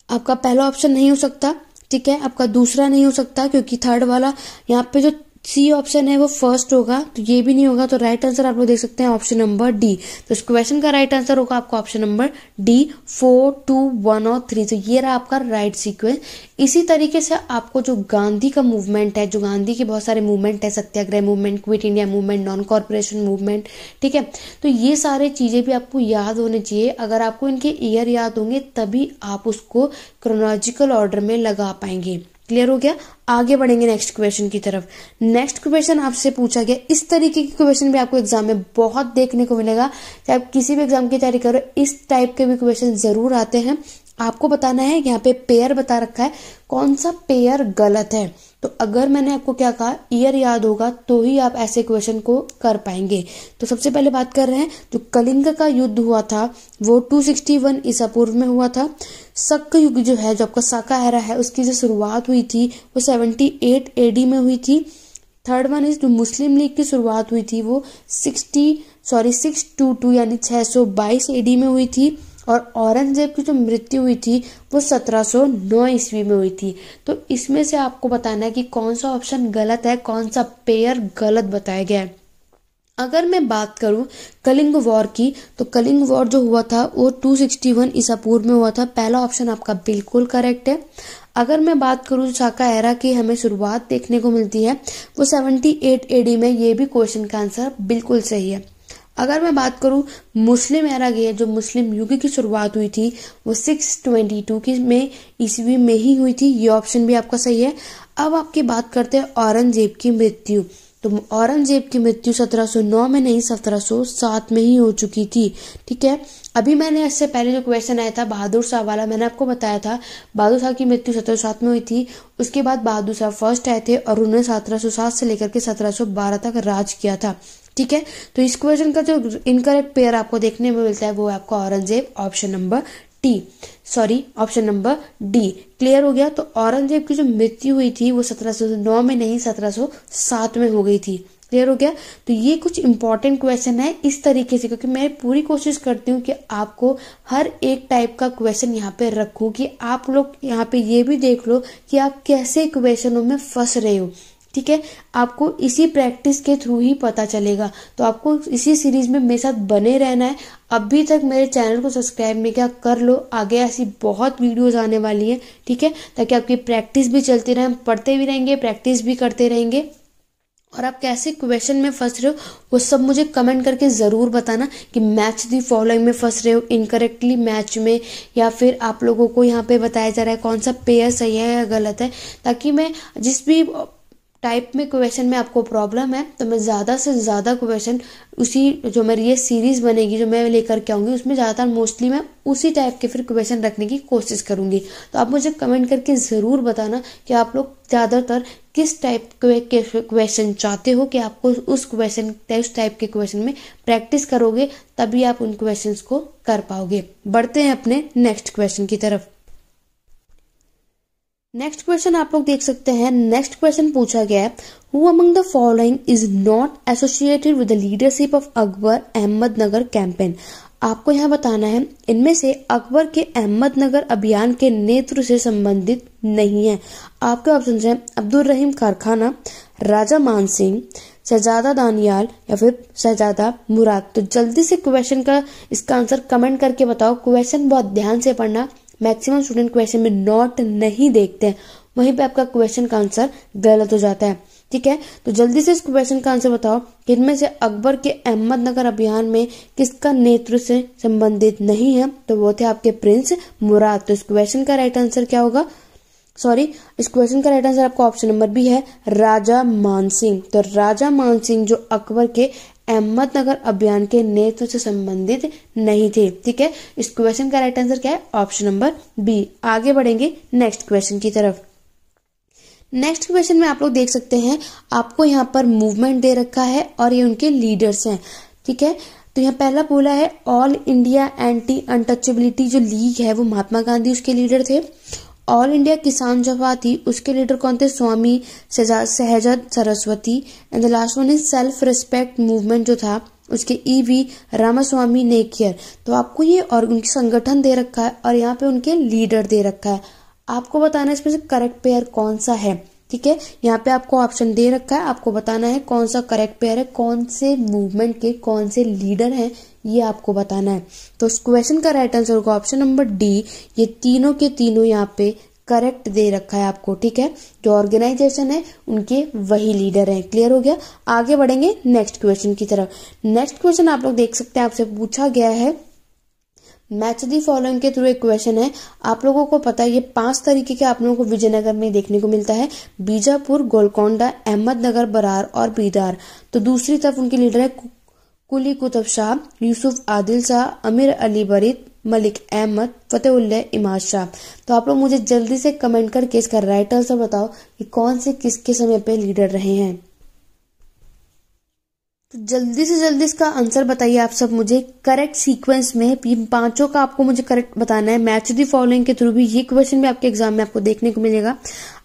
आपका पहला ऑप्शन नहीं हो सकता, ठीक है, आपका दूसरा नहीं हो सकता क्योंकि थर्ड वाला यहाँ पे जो सी ऑप्शन है वो फर्स्ट होगा, तो ये भी नहीं होगा। तो राइट आंसर आप लोग देख सकते हैं ऑप्शन नंबर डी। तो इस क्वेश्चन का राइट आंसर होगा आपका ऑप्शन नंबर डी, 4, 2, 1 और 3। तो ये रहा आपका राइट सीक्वेंस। इसी तरीके से आपको जो गांधी का मूवमेंट है, जो गांधी के बहुत सारे मूवमेंट है, Satyagraha movement, Quit India movement, non cooperation movement, ठीक है, तो ये सारे चीजें भी आपको याद होने चाहिए। अगर आपको इनके ईयर याद होंगे तभी आप उसको क्रोनोलॉजिकल ऑर्डर में लगा पाएंगे। क्लियर हो गया, आगे बढ़ेंगे नेक्स्ट क्वेश्चन की तरफ। नेक्स्ट क्वेश्चन आपसे पूछा गया, इस तरीके के क्वेश्चन भी आपको एग्जाम में बहुत देखने को मिलेगा। चाहे आप किसी भी एग्जाम की तैयारी करो, इस टाइप के भी क्वेश्चन जरूर आते हैं। आपको बताना है, यहाँ पे पेयर बता रखा है, कौन सा पेयर गलत है। तो अगर मैंने आपको क्या कहा, ईयर याद होगा तो ही आप ऐसे क्वेश्चन को कर पाएंगे। तो सबसे पहले बात कर रहे हैं, जो कलिंग का युद्ध हुआ था वो 261 ईसा पूर्व में हुआ था। शक युग जो है, जो आपका साका एरा है, उसकी जो शुरुआत हुई थी वो 78 एडी में हुई थी। थर्ड वन इज जो मुस्लिम लीग की शुरुआत हुई थी वो 622 यानी 622 एडी में हुई थी। और औरंगजेब की जो मृत्यु हुई थी वो 1709 ईस्वी में हुई थी। तो इसमें से आपको बताना है कि कौन सा ऑप्शन गलत है, कौन सा पेयर गलत बताया गया है। अगर मैं बात करूं कलिंग वॉर की, तो कलिंग वॉर जो हुआ था वो 261 ईसा पूर्व में हुआ था। पहला ऑप्शन आपका बिल्कुल करेक्ट है। अगर मैं बात करूँ शाका एरा की हमें शुरुआत देखने को मिलती है वो 78 एडी में, ये भी क्वेश्चन का आंसर बिल्कुल सही है। अगर मैं बात करूं मुस्लिम एरा की, जो मुस्लिम युग की शुरुआत हुई थी वो 622 की में ईस्वी में ही हुई थी, ये ऑप्शन भी आपका सही है। अब आपकी बात करते हैं औरंगजेब की मृत्यु। तो औरंगजेब की मृत्यु 1709 में नहीं 1707 में ही हो चुकी थी। ठीक है, अभी मैंने इससे पहले जो क्वेश्चन आया था बहादुर शाह वाला, मैंने आपको बताया था बहादुर शाह की मृत्यु 1707 में हुई थी। उसके बाद बहादुर शाह फर्स्ट आए थे और उन्होंने 1707 से लेकर के 1712 तक राज किया था। ठीक है, तो इस क्वेश्चन का जो इनकरेक्ट पेयर आपको देखने में मिलता है वो है आपका Aurangzeb, option number option number D. Clear हो गया। तो औरंगजेब की जो मृत्यु हुई थी वो 1709 में नहीं 1707 में हो गई थी। क्लियर हो गया। तो ये कुछ इंपॉर्टेंट क्वेश्चन है इस तरीके से, क्योंकि मैं पूरी कोशिश करती हूँ कि आपको हर एक टाइप का क्वेश्चन यहाँ पे रखूं कि आप लोग यहाँ पे ये भी देख लो कि आप कैसे क्वेश्चनों में फंस रहे हो। ठीक है, आपको इसी प्रैक्टिस के थ्रू ही पता चलेगा। तो आपको इसी सीरीज में मेरे साथ बने रहना है। अभी तक मेरे चैनल को सब्सक्राइब नहीं किया, कर लो, आगे ऐसी बहुत वीडियोस आने वाली हैं। ठीक है, ताकि आपकी प्रैक्टिस भी चलती रहे, हम पढ़ते भी रहेंगे, प्रैक्टिस भी करते रहेंगे। और आप कैसे क्वेश्चन में फंस रहे हो वो सब मुझे कमेंट करके ज़रूर बताना कि मैच दी फॉलोइंग में फंस रहे हो, इनकरेक्टली मैच में, या फिर आप लोगों को यहाँ पे बताया जा रहा है कौन सा पेयर सही है या गलत है, ताकि मैं जिस भी टाइप में क्वेश्चन में आपको प्रॉब्लम है तो मैं ज़्यादा से ज़्यादा क्वेश्चन उसी जो मेरी ये सीरीज़ बनेगी जो मैं लेकर के आऊँगी उसमें ज़्यादातर मोस्टली मैं उसी टाइप के फिर क्वेश्चन रखने की कोशिश करूँगी। तो आप मुझे कमेंट करके ज़रूर बताना कि आप लोग ज़्यादातर किस टाइप के क्वेश्चन चाहते हो, कि आपको उस टाइप के क्वेश्चन में प्रैक्टिस करोगे तभी आप उन क्वेश्चन को कर पाओगे। बढ़ते हैं अपने नेक्स्ट क्वेश्चन की तरफ। नेक्स्ट क्वेश्चन आप लोग देख सकते हैं। नेक्स्ट क्वेश्चन पूछा गया है, who among the following is not associated with the leadership of Akbar Ahmednagar campaign. आपको यहाँ बताना है इनमें से अकबर के अहमदनगर अभियान के नेतृत्व से संबंधित नहीं है। आपके ऑप्शन हैं अब्दुल रहीम कारखाना, राजा मान सिंह, शहजादा दानियाल या फिर शहजादा मुराद। तो जल्दी से क्वेश्चन का इसका आंसर कमेंट करके बताओ। क्वेश्चन बहुत ध्यान से पढ़ना, मैक्सिमम स्टूडेंट क्वेश्चन में नॉट नहीं देखते हैं, वहीं पे आपका क्वेश्चन का आंसर गलत हो जाता है। ठीक है, तो जल्दी से इस क्वेश्चन का आंसर बताओ कि इनमें से अकबर के अहमदनगर अभियान में किसका नेतृत्व से संबंधित नहीं है। तो वो थे आपके प्रिंस मुराद। तो इस क्वेश्चन का राइट आंसर क्या होगा? इस क्वेश्चन का राइट आंसर आपका ऑप्शन नंबर बी है, राजा मान सिंह। तो राजा मान सिंह जो अकबर के अहमदनगर अभियान के नेतृत्व से संबंधित नहीं थे। ठीक है, इस क्वेश्चन का राइट आंसर क्या है? Option number B. आगे बढ़ेंगे नेक्स्ट क्वेश्चन की तरफ। नेक्स्ट क्वेश्चन में आप लोग देख सकते हैं, आपको यहाँ पर मूवमेंट दे रखा है और ये उनके लीडर्स हैं। ठीक है, तो यहाँ पहला बोला है ऑल इंडिया एंटी अनटचेबिलिटी जो लीग है वो महात्मा गांधी उसके लीडर थे। ऑल इंडिया किसान सभा थी, उसके लीडर कौन थे? Swami Sahajanand Saraswati. And the last one is self respect movement जो था उसके ईवी रामास्वामी नेकियर। तो आपको ये और उनकी संगठन दे रखा है और यहाँ पे उनके लीडर दे रखा है। आपको बताना है इसमें से करेक्ट पेयर कौन सा है। ठीक है, यहाँ पे आपको ऑप्शन दे रखा है, आपको बताना है कौन सा करेक्ट पेयर है, कौन से मूवमेंट के कौन से लीडर हैं, ये आपको बताना है। तो इस क्वेश्चन का राइट आंसर होगा ऑप्शन नंबर डी। ये तीनों के तीनों यहाँ पे करेक्ट दे रखा है आपको। ठीक है, जो ऑर्गेनाइजेशन है उनके वही लीडर हैं। क्लियर हो गया। आगे बढ़ेंगे नेक्स्ट क्वेश्चन की तरफ। नेक्स्ट क्वेश्चन आप लोग देख सकते हैं, आपसे पूछा गया है मैच दी फॉलोइंग के थ्रू एक क्वेश्चन है। आप लोगों को पता है ये 5 तरीके के आप लोगों को विजयनगर में देखने को मिलता है, बीजापुर, गोलकोंडा, अहमदनगर, बरार और बीदार। तो दूसरी तरफ उनके लीडर है कुली कुतुब शाह, यूसुफ आदिल शाह, अमीर अली बरीद, मलिक अहमद, फतेहुल्लाह इमाद शाह। तो आप लोग मुझे जल्दी से कमेंट करके इसका राइट आंसर बताओ कि कौन से किसके समय पे लीडर रहे हैं। तो जल्दी से जल्दी इसका आंसर बताइए आप सब मुझे करेक्ट सीक्वेंस में। ये पांचों का आपको मुझे करेक्ट बताना है। मैच दी फॉलोइंग के थ्रू भी ये क्वेश्चन भी आपके एग्जाम में आपको देखने को मिलेगा।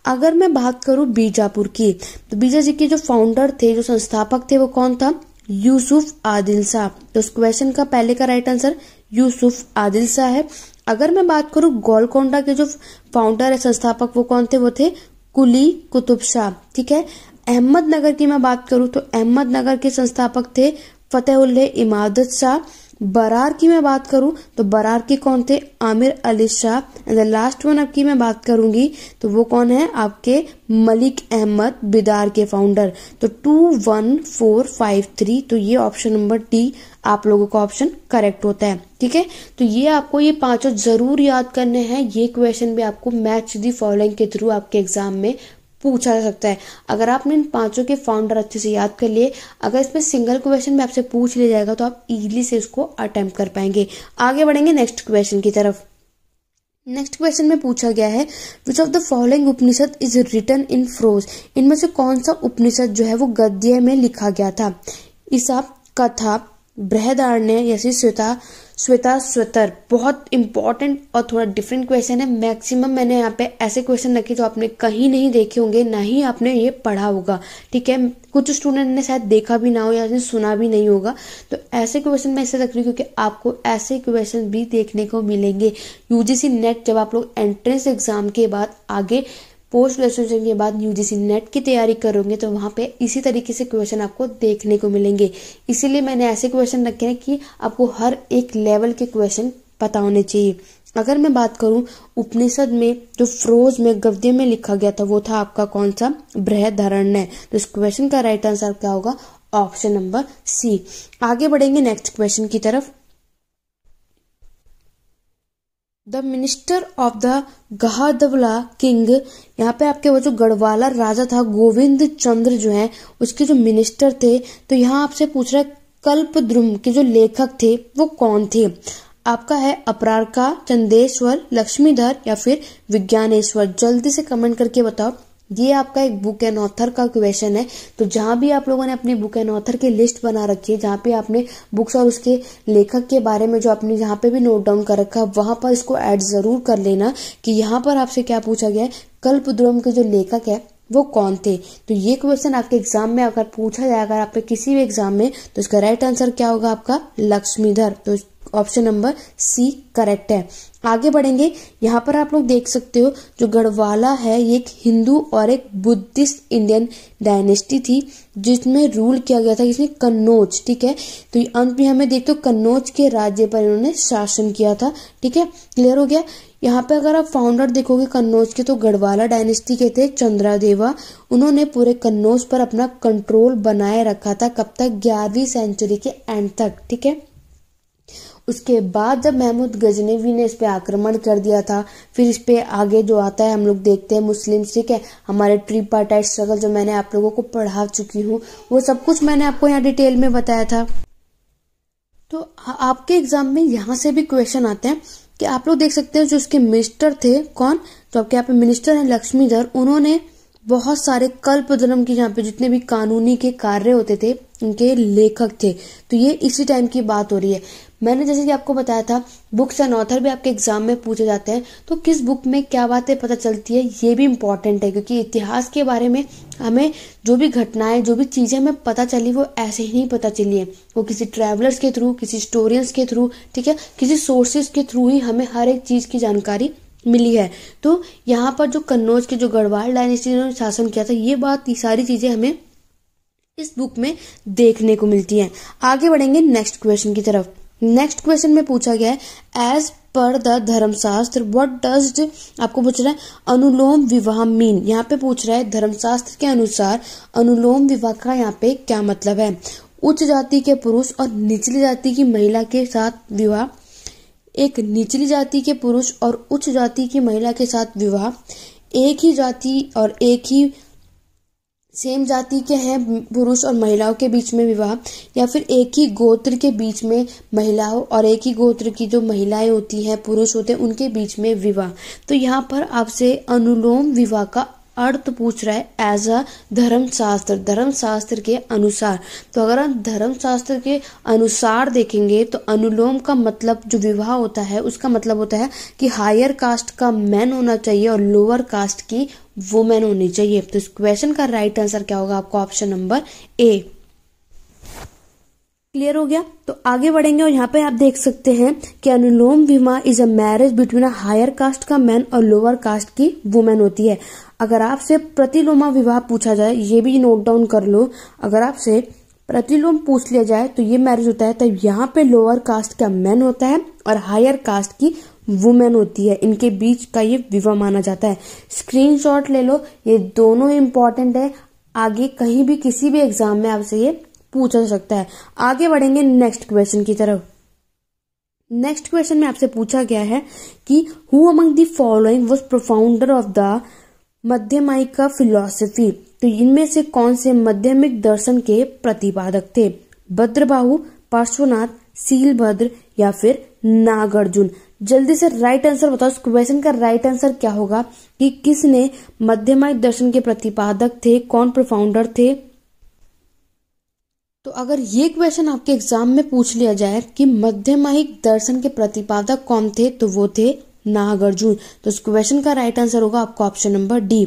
अगर मैं बात करूं बीजापुर की, तो बीजा जी के जो फाउंडर थे, जो संस्थापक थे, वो कौन था? यूसुफ आदिल शाह। तो इस क्वेश्चन का पहले का राइट आंसर यूसुफ आदिल शाह है। अगर मैं बात करूं गोलकोंडा के जो फाउंडर है, संस्थापक, वो कौन थे? वो थे कुली कुतुब शाह। ठीक है, अहमदनगर की मैं बात करूं तो अहमदनगर के संस्थापक थे फतेहुल्लाह इमादत शाह। बरार की मैं बात करूं तो बरार के कौन थे, Aamir Ali Shah. And the last one आपकी मैं बात करूंगी तो वो कौन है, आपके मलिक अहमद बिदार के फाउंडर। तो 21453, तो ये ऑप्शन नंबर डी आप लोगों का ऑप्शन करेक्ट होता है। ठीक है, तो ये आपको ये पांचों जरूर याद करने हैं। ये क्वेश्चन भी आपको मैच द फॉलोइंग के थ्रू आपके एग्जाम में पूछा जा सकता है। अगर आपने इन पांचों के फाउंडर अच्छे से याद कर लिए, अगर इसमें सिंगल क्वेश्चन में आपसे पूछ लिया जाएगा तो आप इजीली से इसको अटेम्प्ट कर पाएंगे। आगे बढ़ेंगे नेक्स्ट क्वेश्चन की तरफ। नेक्स्ट क्वेश्चन में पूछा गया है which of the following Upanishad is written in prose. इनमें से कौन सा उपनिषद जो है वो गद्य में लिखा गया था। ईसा, कथा, बृहदारण्य या श्वेताश्वतर। बहुत इंपॉर्टेंट और थोड़ा डिफरेंट क्वेश्चन है। मैक्सिमम मैंने यहाँ पे ऐसे क्वेश्चन रखे जो आपने कहीं नहीं देखे होंगे, ना ही आपने ये पढ़ा होगा। ठीक है, कुछ स्टूडेंट ने शायद देखा भी ना हो या सुना भी नहीं होगा। तो ऐसे क्वेश्चन मैं इससे रख रही हूँ क्योंकि आपको ऐसे क्वेश्चन भी देखने को मिलेंगे। यूजीसी नेट जब आप लोग एंट्रेंस एग्जाम के बाद आगे पोस्ट ग्रेजुएशन के बाद यूजीसी नेट की तैयारी करोगे तो वहां पे इसी तरीके से क्वेश्चन आपको देखने को मिलेंगे। इसीलिए मैंने ऐसे क्वेश्चन रखे हैं कि आपको हर एक लेवल के क्वेश्चन पता होने चाहिए। अगर मैं बात करूं उपनिषद में जो प्रोज में गद्य में लिखा गया था वो था आपका कौन सा, बृहदारण्य। तो इस क्वेश्चन का राइट आंसर क्या होगा, ऑप्शन नंबर सी। आगे बढ़ेंगे नेक्स्ट क्वेश्चन की तरफ। The minister of the Gahadavala king, यहाँ पे आपके वो जो गढ़वाला राजा था गोविंद चंद्र जो है उसके जो मिनिस्टर थे। तो यहाँ आपसे पूछ रहा है कल्पद्रुम के जो लेखक थे वो कौन थे। आपका है अपरार्का, चंदेश्वर, लक्ष्मीधर या फिर विज्ञानेश्वर। जल्दी से कमेंट करके बताओ। ये आपका एक बुक एंड ऑथर का क्वेश्चन है। तो जहां भी आप लोगों ने अपनी बुक एंड ऑथर की लिस्ट बना रखी है, जहां पे आपने बुक्स और उसके लेखक के बारे में जो आपने जहां पे भी नोट डाउन कर रखा है वहां पर इसको ऐड जरूर कर लेना कि यहाँ पर आपसे क्या पूछा गया है, कल्पद्रुम के जो लेखक है वो कौन थे। तो ये क्वेश्चन आपके एग्जाम में अगर पूछा जाए, अगर आपके किसी भी एग्जाम में, तो इसका राइट आंसर क्या होगा आपका, लक्ष्मीधर। तो ऑप्शन नंबर सी करेक्ट है। आगे बढ़ेंगे। यहाँ पर आप लोग देख सकते हो जो गढ़वाला है ये एक हिंदू और एक बुद्धिस्ट इंडियन डायनेस्टी थी जिसमें रूल किया गया था, इसने कन्नौज। ठीक है, तो अंत में हमें देखते हो कन्नौज के राज्य पर इन्होंने शासन किया था। ठीक है, क्लियर हो गया। यहाँ पे अगर आप फाउंडर देखोगे कन्नौज के तो गढ़वाला डायनेस्टी के थे चंद्रदेवा। उन्होंने पूरे कन्नौज पर अपना कंट्रोल बनाए रखा था। कब तक, 11वीं सेंचुरी के एंड तक। ठीक है, उसके बाद जब महमूद गजनवी ने इस पे आक्रमण कर दिया था, फिर इस पे आगे जो आता है हम लोग देखते हैं मुस्लिम। ठीक है, हमारे ट्रिपार्टाइट स्ट्रगल जो मैंने आप लोगों को पढ़ा चुकी हूँ वो सब कुछ मैंने आपको यहाँ डिटेल में बताया था। तो आपके एग्जाम में यहाँ से भी क्वेश्चन आते हैं कि आप लोग देख सकते हो जो उसके मिनिस्टर थे कौन, तो आपके यहाँ पे मिनिस्टर हैं लक्ष्मीधर। उन्होंने बहुत सारे कल्पद्रुम की जहाँ पे जितने भी कानूनी के कार्य होते थे उनके लेखक थे। तो ये इसी टाइम की बात हो रही है। मैंने जैसे कि आपको बताया था बुक्स एंड ऑथर भी आपके एग्जाम में पूछे जाते हैं। तो किस बुक में क्या बातें पता चलती है ये भी इम्पोर्टेंट है, क्योंकि इतिहास के बारे में हमें जो भी घटनाएं, जो भी चीजें हमें पता चली वो ऐसे ही नहीं पता चली है, वो किसी ट्रैवलर्स के थ्रू, किसी हिस्टोरियंस के थ्रू, ठीक है, किसी सोर्सेज के थ्रू ही हमें हर एक चीज की जानकारी मिली है। तो यहाँ पर जो कन्नौज के जो गढ़वाल डायनेस्टी ने शासन किया था, ये सारी चीजें हमें इस बुक में देखने को मिलती हैं। आगे बढ़ेंगे नेक्स्ट क्वेश्चन की तरफ। नेक्स्ट क्वेश्चन में पूछा गया है एज पर द धर्मशास्त्र व्हाट डज, आपको पूछ रहा है अनुलोम विवाह मीन। यहाँ पे पूछ रहा है धर्मशास्त्र के अनुसार अनुलोम विवाह का यहाँ पे क्या मतलब है। उच्च जाति के पुरुष और निचली जाति की महिला के साथ विवाह, एक निचली जाति के पुरुष और उच्च जाति की महिला के साथ विवाह, एक ही जाति और एक ही सेम जाति के हैं पुरुष और महिलाओं के बीच में विवाह, या फिर एक ही गोत्र के बीच में महिलाओं और एक ही गोत्र की जो महिलाएं होती हैं, पुरुष होते हैं, उनके बीच में विवाह। तो यहाँ पर आपसे अनुलोम विवाह का अर्थ पूछ रहा है एज अ धर्मशास्त्र, धर्मशास्त्र के अनुसार। तो अगर हम धर्मशास्त्र के अनुसार देखेंगे तो अनुलोम का मतलब जो विवाह होता है उसका मतलब होता है कि हायर कास्ट का मैन होना चाहिए और लोअर कास्ट की वुमेन होनी चाहिए। तो इस क्वेश्चन का राइट आंसर क्या होगा आपको, ऑप्शन नंबर ए। क्लियर हो गया। तो आगे बढ़ेंगे और यहाँ पे आप देख सकते हैं कि anulom vivah is a marriage between a higher caste का मैन और लोअर कास्ट की वुमेन होती है। अगर आपसे प्रतिलोमा विवाह पूछा जाए, ये भी नोट डाउन कर लो, अगर आपसे प्रतिलोम पूछ लिया जाए तो ये मैरिज होता है, तब यहाँ पे लोअर कास्ट का मैन होता है और हायर कास्ट की वुमेन होती है, इनके बीच का ये विवाह माना जाता है। स्क्रीनशॉट ले लो, ये दोनों इंपॉर्टेंट है, आगे कहीं भी किसी भी एग्जाम में आपसे ये पूछा जा सकता है। आगे बढ़ेंगे नेक्स्ट क्वेश्चन की तरफ। नेक्स्ट क्वेश्चन में आपसे पूछा गया है कि who among the following was propounder of the Madhyamika philosophy, तो इनमें से कौन से माध्यमिक दर्शन के प्रतिपादक थे? भद्रबाहु, पार्श्वनाथ, शीलभद्र या फिर नागार्जुन। जल्दी से राइट आंसर बताओ। इस क्वेश्चन का राइट आंसर क्या होगा कि किसने मध्यमायिक दर्शन के प्रतिपादक थे, कौन प्रोफाउंडर थे? तो अगर ये क्वेश्चन आपके एग्जाम में पूछ लिया जाए कि मध्यमायिक दर्शन के प्रतिपादक कौन थे, तो वो थे नागार्जुन। तो इस क्वेश्चन का राइट आंसर होगा आपका ऑप्शन नंबर डी।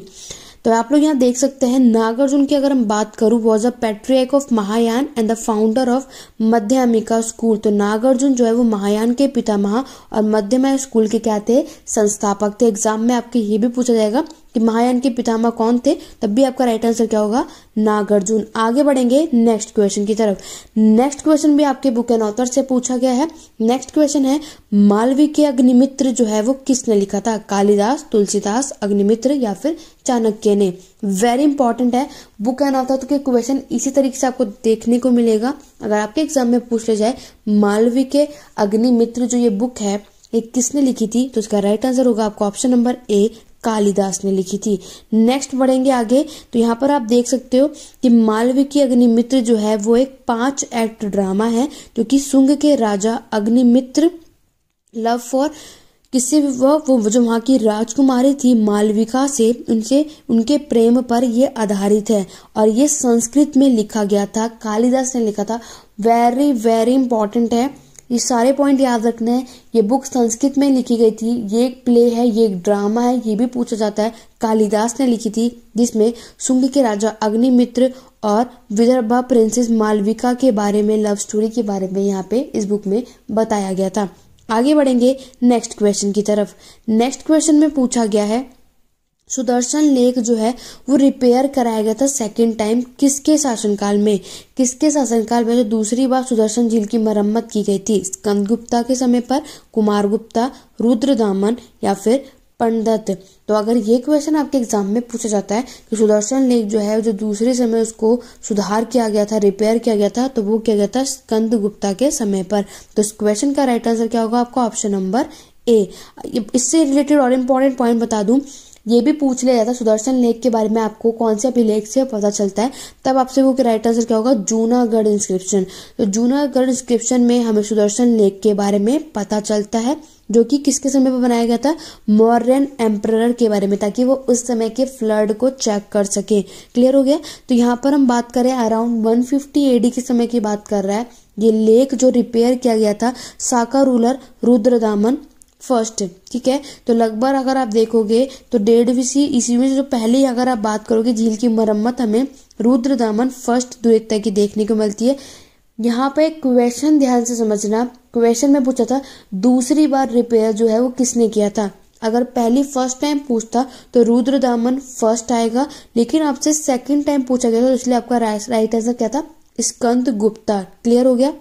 तो आप लोग यहाँ देख सकते हैं नागार्जुन की अगर हम बात करूं, was a patriarch of Mahayana and the founder of Madhyamika school. तो नागार्जुन जो है वो महायान के पितामह और मध्यमिका स्कूल के क्या थे? संस्थापक थे। एग्जाम में आपके ये भी पूछा जाएगा कि महायान के पितामह कौन थे, तब भी आपका राइट आंसर क्या होगा? नागार्जुन। आगे बढ़ेंगे नेक्स्ट क्वेश्चन की तरफ। नेक्स्ट क्वेश्चन भी आपके बुक एंड ऑथर से पूछा गया है। नेक्स्ट क्वेश्चन है मालवी के अग्निमित्र जो है वो किसने लिखा था? कालिदास, तुलसीदास, अग्निमित्र या फिर चाणक्य ने। वेरी इंपॉर्टेंट है, बुक एंड ऑथर के क्वेश्चन इसी तरीके से आपको देखने को मिलेगा। अगर आपके एग्जाम में पूछ लिया जाए मालवी के अग्निमित्र जो ये बुक है ये किसने लिखी थी, तो इसका राइट आंसर होगा आपका ऑप्शन नंबर ए, कालिदास ने लिखी थी। नेक्स्ट बढ़ेंगे आगे, तो यहाँ पर आप देख सकते हो कि मालवी की अग्निमित्र जो है वो एक 5 एक्ट ड्रामा है जो कि शुंग के राजा अग्निमित्र लव फॉर किससे वो जो वहां की राजकुमारी थी मालविका से उनसे उनके प्रेम पर ये आधारित है और ये संस्कृत में लिखा गया था, कालिदास ने लिखा था। वेरी वेरी इंपॉर्टेंट है, ये सारे पॉइंट याद रखने हैं। ये बुक संस्कृत में लिखी गई थी, ये एक प्ले है, ये एक ड्रामा है, ये भी पूछा जाता है। कालिदास ने लिखी थी जिसमें शुंग के राजा अग्निमित्र और विदर्भा प्रिंसेस मालविका के बारे में, लव स्टोरी के बारे में यहाँ पे इस बुक में बताया गया था। आगे बढ़ेंगे नेक्स्ट क्वेश्चन की तरफ। नेक्स्ट क्वेश्चन में पूछा गया है सुदर्शन लेक जो है वो रिपेयर कराया गया था सेकेंड टाइम किसके शासनकाल में? किसके शासनकाल में जो दूसरी बार सुदर्शन झील की मरम्मत की गई थी? स्कंदगुप्ता के समय पर, कुमारगुप्ता, रुद्रदामन या फिर पंडित। तो अगर ये क्वेश्चन आपके एग्जाम में पूछा जाता है कि सुदर्शन लेक जो है जो दूसरे समय उसको सुधार किया गया था, रिपेयर किया गया था, तो वो किया गया था स्कंदगुप्ता के समय पर। तो इस क्वेश्चन का राइट आंसर क्या होगा आपका? ऑप्शन नंबर ए। इससे रिलेटेड और इम्पोर्टेंट पॉइंट बता दूं, ये भी पूछ लिया जाता सुदर्शन लेक के बारे में आपको कौन से अभिलेख से पता चलता है, तब आपसे वो राइट आंसर क्या होगा? जूनागढ़ इंस्क्रिप्शन। तो जूनागढ़ इंस्क्रिप्शन में हमें सुदर्शन लेक के बारे में पता चलता है जो कि किसके समय पर बनाया गया था? मौर्यन एम्परर के बारे में, ताकि वो उस समय के फ्लड को चेक कर सके। क्लियर हो गया? तो यहाँ पर हम बात करें अराउंड 150 AD के समय की बात कर रहा है। ये लेक जो रिपेयर किया गया था साका रूलर रुद्रदामन फर्स्ट, ठीक है। तो लगभग अगर आप देखोगे तो 150 ईस्वी में जो पहले अगर आप बात करोगे झील की मरम्मत हमें रुद्रदामन फर्स्ट द्वितीय की देखने को मिलती है। यहाँ पे क्वेश्चन ध्यान से समझना, क्वेश्चन में पूछा था दूसरी बार रिपेयर जो है वो किसने किया था। अगर पहली फर्स्ट टाइम पूछता तो रुद्रदामन फर्स्ट आएगा, लेकिन आपसे सेकंड टाइम पूछा गया था, इसलिए आपका राइट आंसर क्या था? स्कंदगुप्ता। क्लियर हो गया?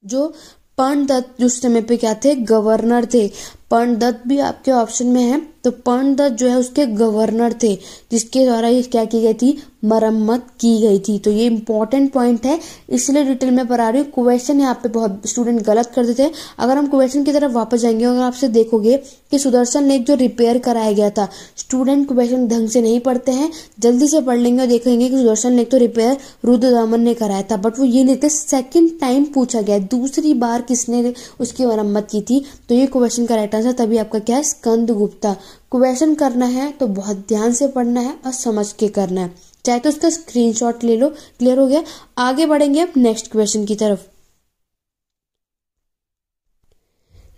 जो पंडित उस समय पे क्या थे? गवर्नर थे। पंडित भी आपके ऑप्शन में है, तो पंडित जो है उसके गवर्नर थे जिसके द्वारा ये क्या की गई थी? मरम्मत की गई थी। तो ये इंपॉर्टेंट पॉइंट है, इसलिए डिटेल में पढ़ा रही हूँ। क्वेश्चन यहाँ पे बहुत स्टूडेंट गलत कर देते हैं। अगर हम क्वेश्चन की तरफ वापस जाएंगे, अगर आपसे देखोगे कि सुदर्शन लेक जो रिपेयर कराया गया था, स्टूडेंट क्वेश्चन ढंग से नहीं पढ़ते हैं, जल्दी से पढ़ लेंगे और देखेंगे कि सुदर्शन लेक तो रिपेयर रुद्रदामन ने कराया था, बट वो ये नहीं थे, सेकेंड टाइम पूछा गया, दूसरी बार किसने उसकी मरम्मत की थी। तो ये क्वेश्चन का राइट आंसर तभी आपका क्या है? स्कंदगुप्ता। क्वेश्चन करना है तो बहुत ध्यान से पढ़ना है और समझ के करना है, चाहे तो उसका स्क्रीनशॉट ले लो। क्लियर हो गया? आगे बढ़ेंगे अब नेक्स्ट क्वेश्चन की तरफ।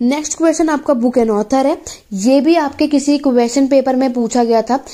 नेक्स्ट क्वेश्चन आपका बुक एंड ऑथर है, ये भी आपके किसी क्वेश्चन पेपर में पूछा गया था।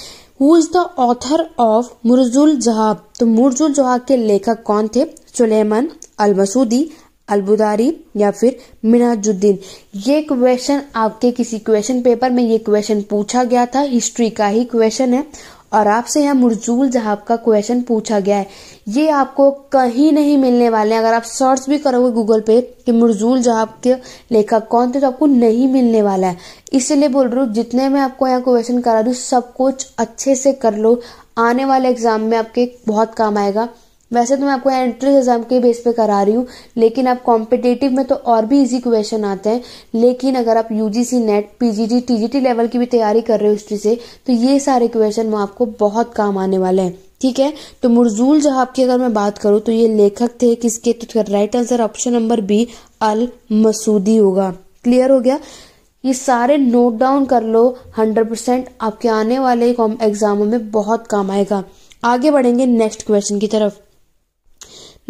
Who is the author of मुर्जुल जहाब? तो मुर्जुल जहाब के लेखक कौन थे? सुलेमान, अल-मसूदी, अलबुदारी या फिर मिनहाजुद्दीन। ये क्वेश्चन आपके किसी क्वेश्चन पेपर में ये क्वेश्चन पूछा गया था, हिस्ट्री का ही क्वेश्चन है और आपसे यहाँ मुर्जूल जहाब का क्वेश्चन पूछा गया है। ये आपको कहीं नहीं मिलने वाले हैं। अगर आप सर्च भी करोगे गूगल पे कि मुर्जूल जहाब के लेखक कौन थे तो आपको नहीं मिलने वाला है। इसलिए बोल रही हूँ जितने मैं आपको यहाँ क्वेश्चन करा दूँ सब कुछ अच्छे से कर लो, आने वाले एग्जाम में आपके बहुत काम आएगा। वैसे तो मैं आपको एंट्रेंस एग्जाम के बेस पे करा रही हूँ, लेकिन आप कॉम्पिटेटिव में तो और भी इजी क्वेश्चन आते हैं। लेकिन अगर आप UGC net, PGT, TGT level की भी तैयारी कर रहे हो हिस्ट्री से, तो ये सारे क्वेश्चन आपको बहुत काम आने वाले हैं। ठीक है, तो मुर्जूल जहाब की अगर मैं बात करूँ तो ये लेखक थे किसके, तो right answer option number B Al Masudi होगा। क्लियर हो गया? ये सारे नोट डाउन कर लो, 100% आपके आने वाले एग्जामों में बहुत काम आएगा। आगे बढ़ेंगे नेक्स्ट क्वेश्चन की तरफ।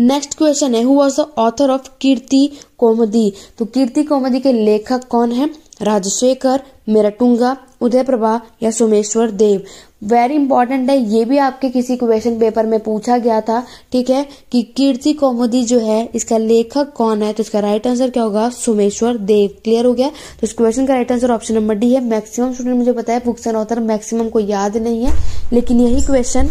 नेक्स्ट क्वेश्चन है, who was the author of Kirti Kaumudi. तो कीर्ति कौमुदी के लेखक कौन है? राजशेखर, मेराटुंगा, उदय प्रभा या सोमेश्वर देव। वेरी इंपॉर्टेंट है, ये भी आपके किसी क्वेश्चन पेपर में पूछा गया था। ठीक है, कि कीर्ति कौमुदी जो है इसका लेखक कौन है, तो इसका राइट आंसर क्या होगा? सोमेश्वर देव। क्लियर हो गया? तो इस क्वेश्चन का right answer option number D है। मैक्सिमम स्टूडेंट मुझे पता है बुक्स एंड ऑथर मैक्सिमम को याद नहीं है, लेकिन यही क्वेश्चन,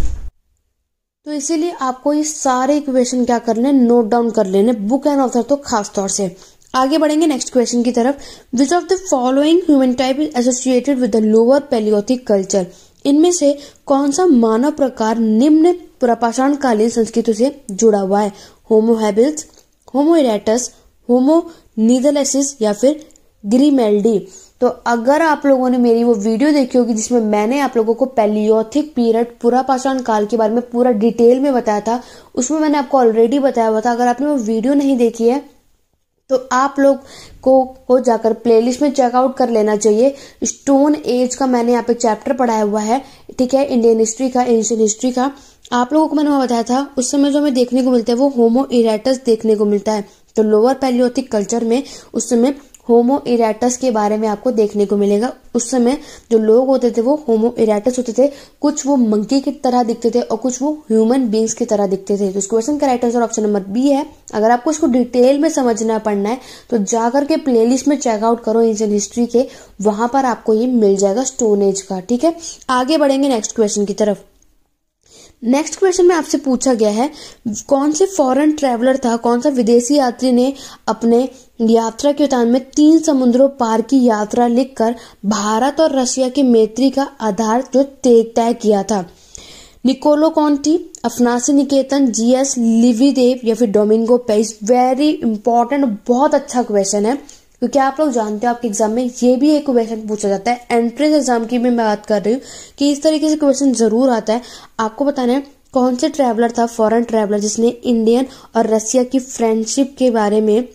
तो इसीलिए आपको ये सारे क्वेश्चन क्या करने, नोट डाउन कर लेने, बुक एंड ऑथर तो खास तौर से। आगे बढ़ेंगे नेक्स्ट क्वेश्चन की तरफ। Which of the following human type is associated with the lower palaeolithic culture. इनमें से कौन सा मानव प्रकार निम्न पाषाणकालीन संस्कृति से जुड़ा हुआ है? होमो हैबिल्स, होमो इरेक्टस, होमो नीदरलैंडिस या फिर ग्रीमेल्डी। तो अगर आप लोगों ने मेरी वो वीडियो देखी होगी जिसमें मैंने आप लोगों को पैलियोथिक पीरियड, पूरा पाषाण काल के बारे में पूरा डिटेल में बताया था, उसमें मैंने आपको ऑलरेडी बताया हुआ था। अगर आपने वो वीडियो नहीं देखी है तो आप लोग को जाकर प्लेलिस्ट में चेकआउट कर लेना चाहिए। स्टोन एज का मैंने यहाँ पे चैप्टर पढ़ाया हुआ है। ठीक है, इंडियन हिस्ट्री का, एंशिएंट हिस्ट्री का आप लोगों को मैंने वहां बताया था। उस समय जो हमें देखने को मिलता है वो होमो इरेक्टस देखने को मिलता है। तो लोअर पैलियोथिक कल्चर में उस समय होमो इरेक्टस के बारे में आपको देखने को मिलेगा। उस समय जो लोग होते थे वो होमो इरेक्टस होते थे, कुछ वो मंकी की तरह दिखते थे और कुछ वो ह्यूमन बींग्स की तरह दिखते थे। तो इस क्वेश्चन का right answer option number B है। अगर आपको इसको डिटेल में समझना पड़ना है तो जाकर के प्लेलिस्ट में चेकआउट करो एंशिएंट हिस्ट्री के, वहां पर आपको ये मिल जाएगा स्टोन एज का। ठीक है, आगे बढ़ेंगे नेक्स्ट क्वेश्चन की तरफ। नेक्स्ट क्वेश्चन में आपसे पूछा गया है, कौन से फॉरेन ट्रैवलर था, कौन सा विदेशी यात्री ने अपने यात्रा के दौरान में 3 समुद्रों पार की यात्रा लिखकर भारत और रशिया की मैत्री का आधार जो तय किया था? निकोलो कॉन्टी, अफनासी निकेतन, जीएस लिविदेव या फिर डोमिंगो पेस। वेरी इंपॉर्टेंट, बहुत अच्छा क्वेश्चन है, क्योंकि आप लोग जानते हो आपके एग्जाम में ये भी एक क्वेश्चन पूछा जाता है। एंट्रेंस एग्जाम की भी मैं बात कर रही हूँ कि इस तरीके से क्वेश्चन जरूर आता है। आपको बताना है कौन से ट्रैवलर था, फॉरेन ट्रैवलर, जिसने इंडियन और रशिया की फ्रेंडशिप के बारे में,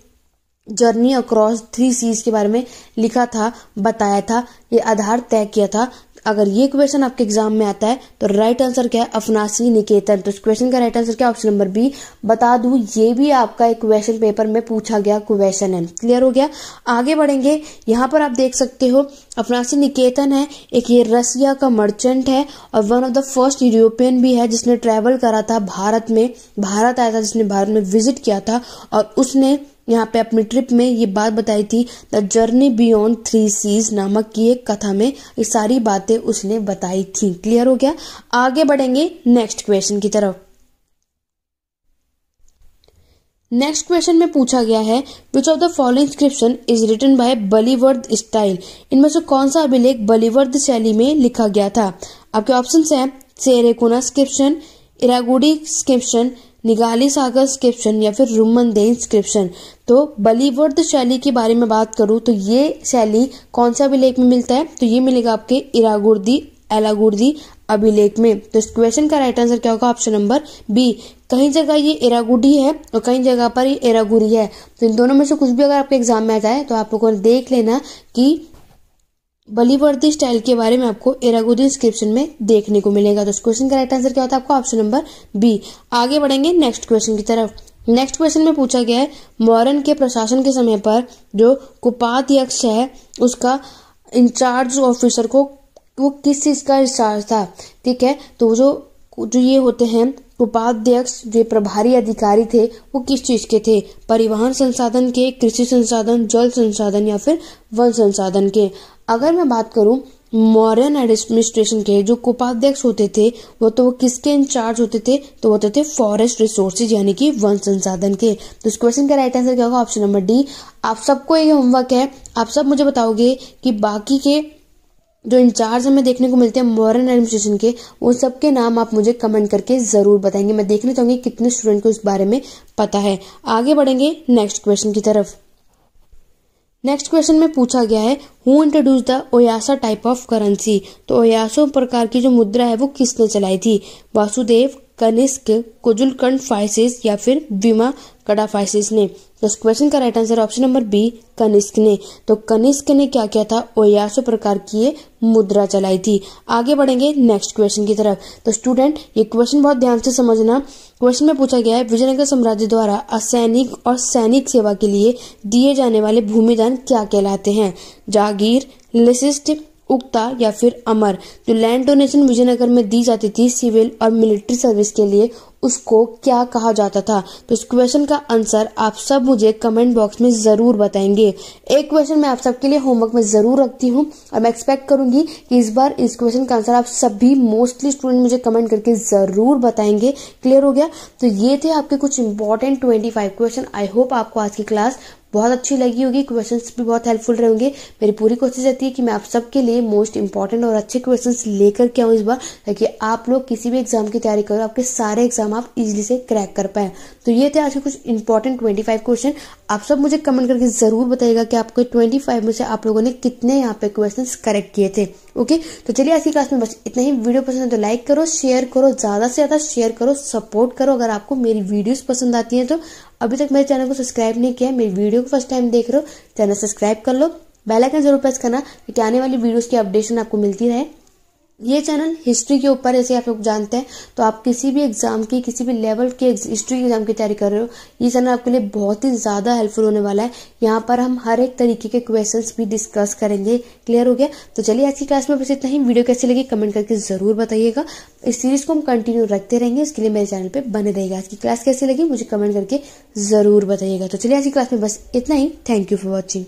जर्नी अक्रॉस 3 सीज के बारे में लिखा था, बताया था, ये आधार तय किया था। अगर ये क्वेश्चन आपके एग्जाम में आता है तो राइट आंसर क्या है? अफनासी निकेतन। तो इस क्वेश्चन का राइट आंसर क्या? Option number B. बता दूं ये भी आपका एक क्वेश्चन पेपर में पूछा गया क्वेश्चन है। क्लियर हो गया? आगे बढ़ेंगे। यहाँ पर आप देख सकते हो अफनासी निकेतन है एक, ये रसिया का मर्चेंट है और one of the first European भी है जिसने ट्रेवल करा था भारत में, भारत आया था, जिसने भारत में विजिट किया था और उसने यहाँ पे अपनी ट्रिप में ये बात बताई थी, द जर्नी बियॉन्ड 3 सीज नामक की एक कथा में ये सारी बातें उसने बताई थी। क्लियर हो गया? आगे बढ़ेंगे नेक्स्ट क्वेश्चन की तरफ। नेक्स्ट क्वेश्चन में पूछा गया है, which of the following inscription is written by बलिवर्द स्टाइल। इनमें से कौन सा अभिलेख बलिवर्द शैली में लिखा गया था? आपके ऑप्शंस हैं सेरेकुना इंस्क्रिप्शन, इरागुडी इंस्क्रिप्शन, निगाली सागर इंस्क्रिप्शन या फिर रुमनदेही इंस्क्रिप्शन। तो बलिवर्द शैली के बारे में बात करूं तो ये शैली कौन सा अभिलेख में मिलता है? तो ये मिलेगा आपके इरागुर्दी एलागुर्दी अभिलेख में। तो इस क्वेश्चन का राइट आंसर क्या होगा? Option number B. कहीं जगह ये इरागुडी है और कहीं जगह पर ये इरागुरी है, तो इन दोनों में से कुछ भी अगर आपके एग्जाम में आता है तो आप लोगों ने देख लेना कि बलिवर्दी स्टाइल के बारे में आपको इरागुडी इंस्क्रिप्शन में देखने को मिलेगा। तो इस क्वेश्चन का राइट आंसर क्या होता है आपको? Option number B. आगे बढ़ेंगे नेक्स्ट क्वेश्चन की तरफ। नेक्स्ट क्वेश्चन में पूछा गया है, मौर्यन के प्रशासन के समय पर जो कुपाध्यक्ष है उसका इंचार्ज ऑफिसर को वो किस चीज का इंचार्ज था? ठीक है, तो जो ये होते हैं उपाध्यक्ष, जो प्रभारी अधिकारी थे वो किस चीज के थे? परिवहन संसाधन के, कृषि संसाधन, जल संसाधन या फिर वन संसाधन के। अगर मैं बात करूं मौर्यन एडमिनिस्ट्रेशन के जो उपाध्यक्ष होते थे वो किसके इंचार्ज होते थे, तो वो होते थे फॉरेस्ट रिसोर्सेज यानी कि वन संसाधन के। तो इस क्वेश्चन का राइट आंसर क्या होगा, ऑप्शन नंबर डी। आप सबको ये होमवर्क है, आप सब मुझे बताओगे कि बाकी के जो इंचार्ज हमें देखने को मिलते हैं मॉडर्न एडमिनिस्ट्रेशन के, उन सबके नाम आप मुझे कमेंट करके जरूर बताएंगे। मैं देखना चाहूंगी कितने स्टूडेंट को इस बारे में पता है। आगे बढ़ेंगे नेक्स्ट क्वेश्चन की तरफ। नेक्स्ट क्वेश्चन में पूछा गया है हु इंट्रोड्यूस द ओयासा टाइप ऑफ करेंसी। तो ओयासो प्रकार की जो मुद्रा है वो किसने चलाई थी, वासुदेव, कनिष्क, कुजुलकंड फाइसिस या फिर बीमा कडाफाइसिस ने। तो इस क्वेश्चन का right answer option number B, Kanishka ने। तो कनिष्क ने क्या किया था, ओयासो प्रकार की ये मुद्रा चलाई थी। आगे बढ़ेंगे नेक्स्ट क्वेश्चन की तरफ। तो स्टूडेंट ये क्वेश्चन बहुत ध्यान से समझना। क्वेश्चन में पूछा गया है विजयनगर साम्राज्य द्वारा असैनिक और सैनिक सेवा के लिए दिए जाने वाले भूमिदान क्या कहलाते हैं, जागीर, लिसिस्ट, उक्ता या फिर अमर। जो लैंड डोनेशन विजयनगर में दी जाती थी सिविल और मिलिट्री सर्विस के लिए, उसको क्या कहा जाता था। तो इस क्वेश्चन का आंसर आप सब मुझे कमेंट बॉक्स में जरूर बताएंगे। एक क्वेश्चन मैं आप सबके लिए होमवर्क में जरूर रखती हूँ और मैं एक्सपेक्ट करूंगी कि इस बार इस क्वेश्चन का आंसर आप सभी मोस्टली स्टूडेंट मुझे कमेंट करके जरूर बताएंगे। क्लियर हो गया। तो ये थे आपके कुछ इंपॉर्टेंट 25 क्वेश्चन। आई होप आपको आज की क्लास बहुत अच्छी लगी होगी, क्वेश्चंस भी बहुत हेल्पफुल रहे होंगे। मेरी पूरी कोशिश रहती है कि मैं आप सबके लिए मोस्ट इंपॉर्टेंट और अच्छे क्वेश्चंस लेकर के आऊँ इस बार, ताकि आप लोग किसी भी एग्जाम की तैयारी करो, आपके सारे एग्जाम आप इजीली से क्रैक कर पाए। तो ये थे आज के कुछ इंपॉर्टेंट 25 क्वेश्चन। आप सब मुझे कमेंट करके जरूर बताइएगा कि आपको 25 में से आप लोगों ने कितने यहाँ पे क्वेश्चन करेक्ट किए थे। ओके, तो चलिए आज की क्लास में बस इतना ही। वीडियो पसंद है तो लाइक करो, शेयर करो, ज्यादा से ज्यादा शेयर करो, सपोर्ट करो। अगर आपको मेरी वीडियोस पसंद आती हैं तो अभी तक मेरे चैनल को सब्सक्राइब नहीं किया है, मेरी वीडियो को फर्स्ट टाइम देख रहे हो, चैनल सब्सक्राइब कर लो, बेल आइकन जरूर प्रेस करना ताकि आने वाली वीडियोस की अपडेशन आपको मिलती रहे। ये चैनल हिस्ट्री के ऊपर, जैसे आप लोग जानते हैं, तो आप किसी भी एग्जाम की, किसी भी लेवल के हिस्ट्री के एग्जाम की तैयारी कर रहे हो, ये चैनल आपके लिए बहुत ही ज्यादा हेल्पफुल होने वाला है। यहाँ पर हम हर एक तरीके के क्वेश्चंस भी डिस्कस करेंगे। क्लियर हो गया। तो चलिए आज की क्लास में बस इतना ही। वीडियो कैसी लगी कमेंट करके जरूर बताइएगा। इस सीरीज को हम कंटिन्यू रखते रहेंगे, इसके लिए मेरे चैनल पे बने रहेगा। आज की क्लास कैसी लगी मुझे कमेंट करके जरूर बताइएगा। तो चलिए आज की क्लास में बस इतना ही। Thank you for watching.